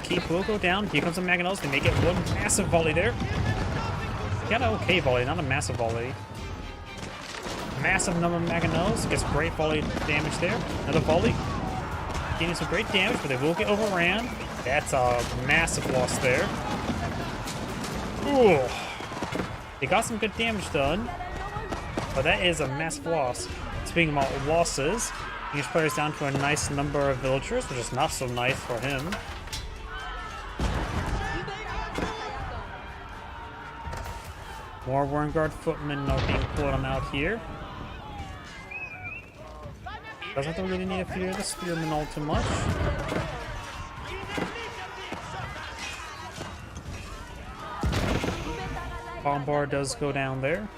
Keep will go down. Here comes the Mangonels. They may get one massive volley there. Got an okay volley, not a massive volley. Massive number of Mangonels. Gets great volley damage there. Another volley. Getting some great damage, but they will get overran. That's a massive loss there. Ooh. They got some good damage done, but that is a massive loss. Speaking about losses, each player is down to a nice number of villagers, which is not so nice for him. More Vanguard footmen are being pulled on out here. Doesn't really need to fear the spearmen all too much. Bombard does go down there.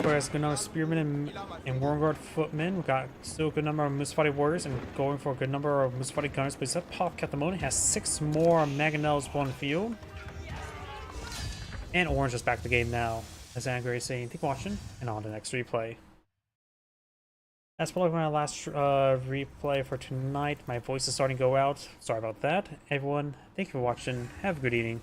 Whereas good number of spearmen and Vanguard footmen. We've got still a good number of Musfati warriors and going for a good number of Musfati gunners. But that Pop Katamoni has 6 more Mangonels on field. And Orange is back to the game now. As Angry is saying, keep watching, and on to the next replay. That's probably my last replay for tonight. My voice is starting to go out. Sorry about that. Everyone, thank you for watching. Have a good evening.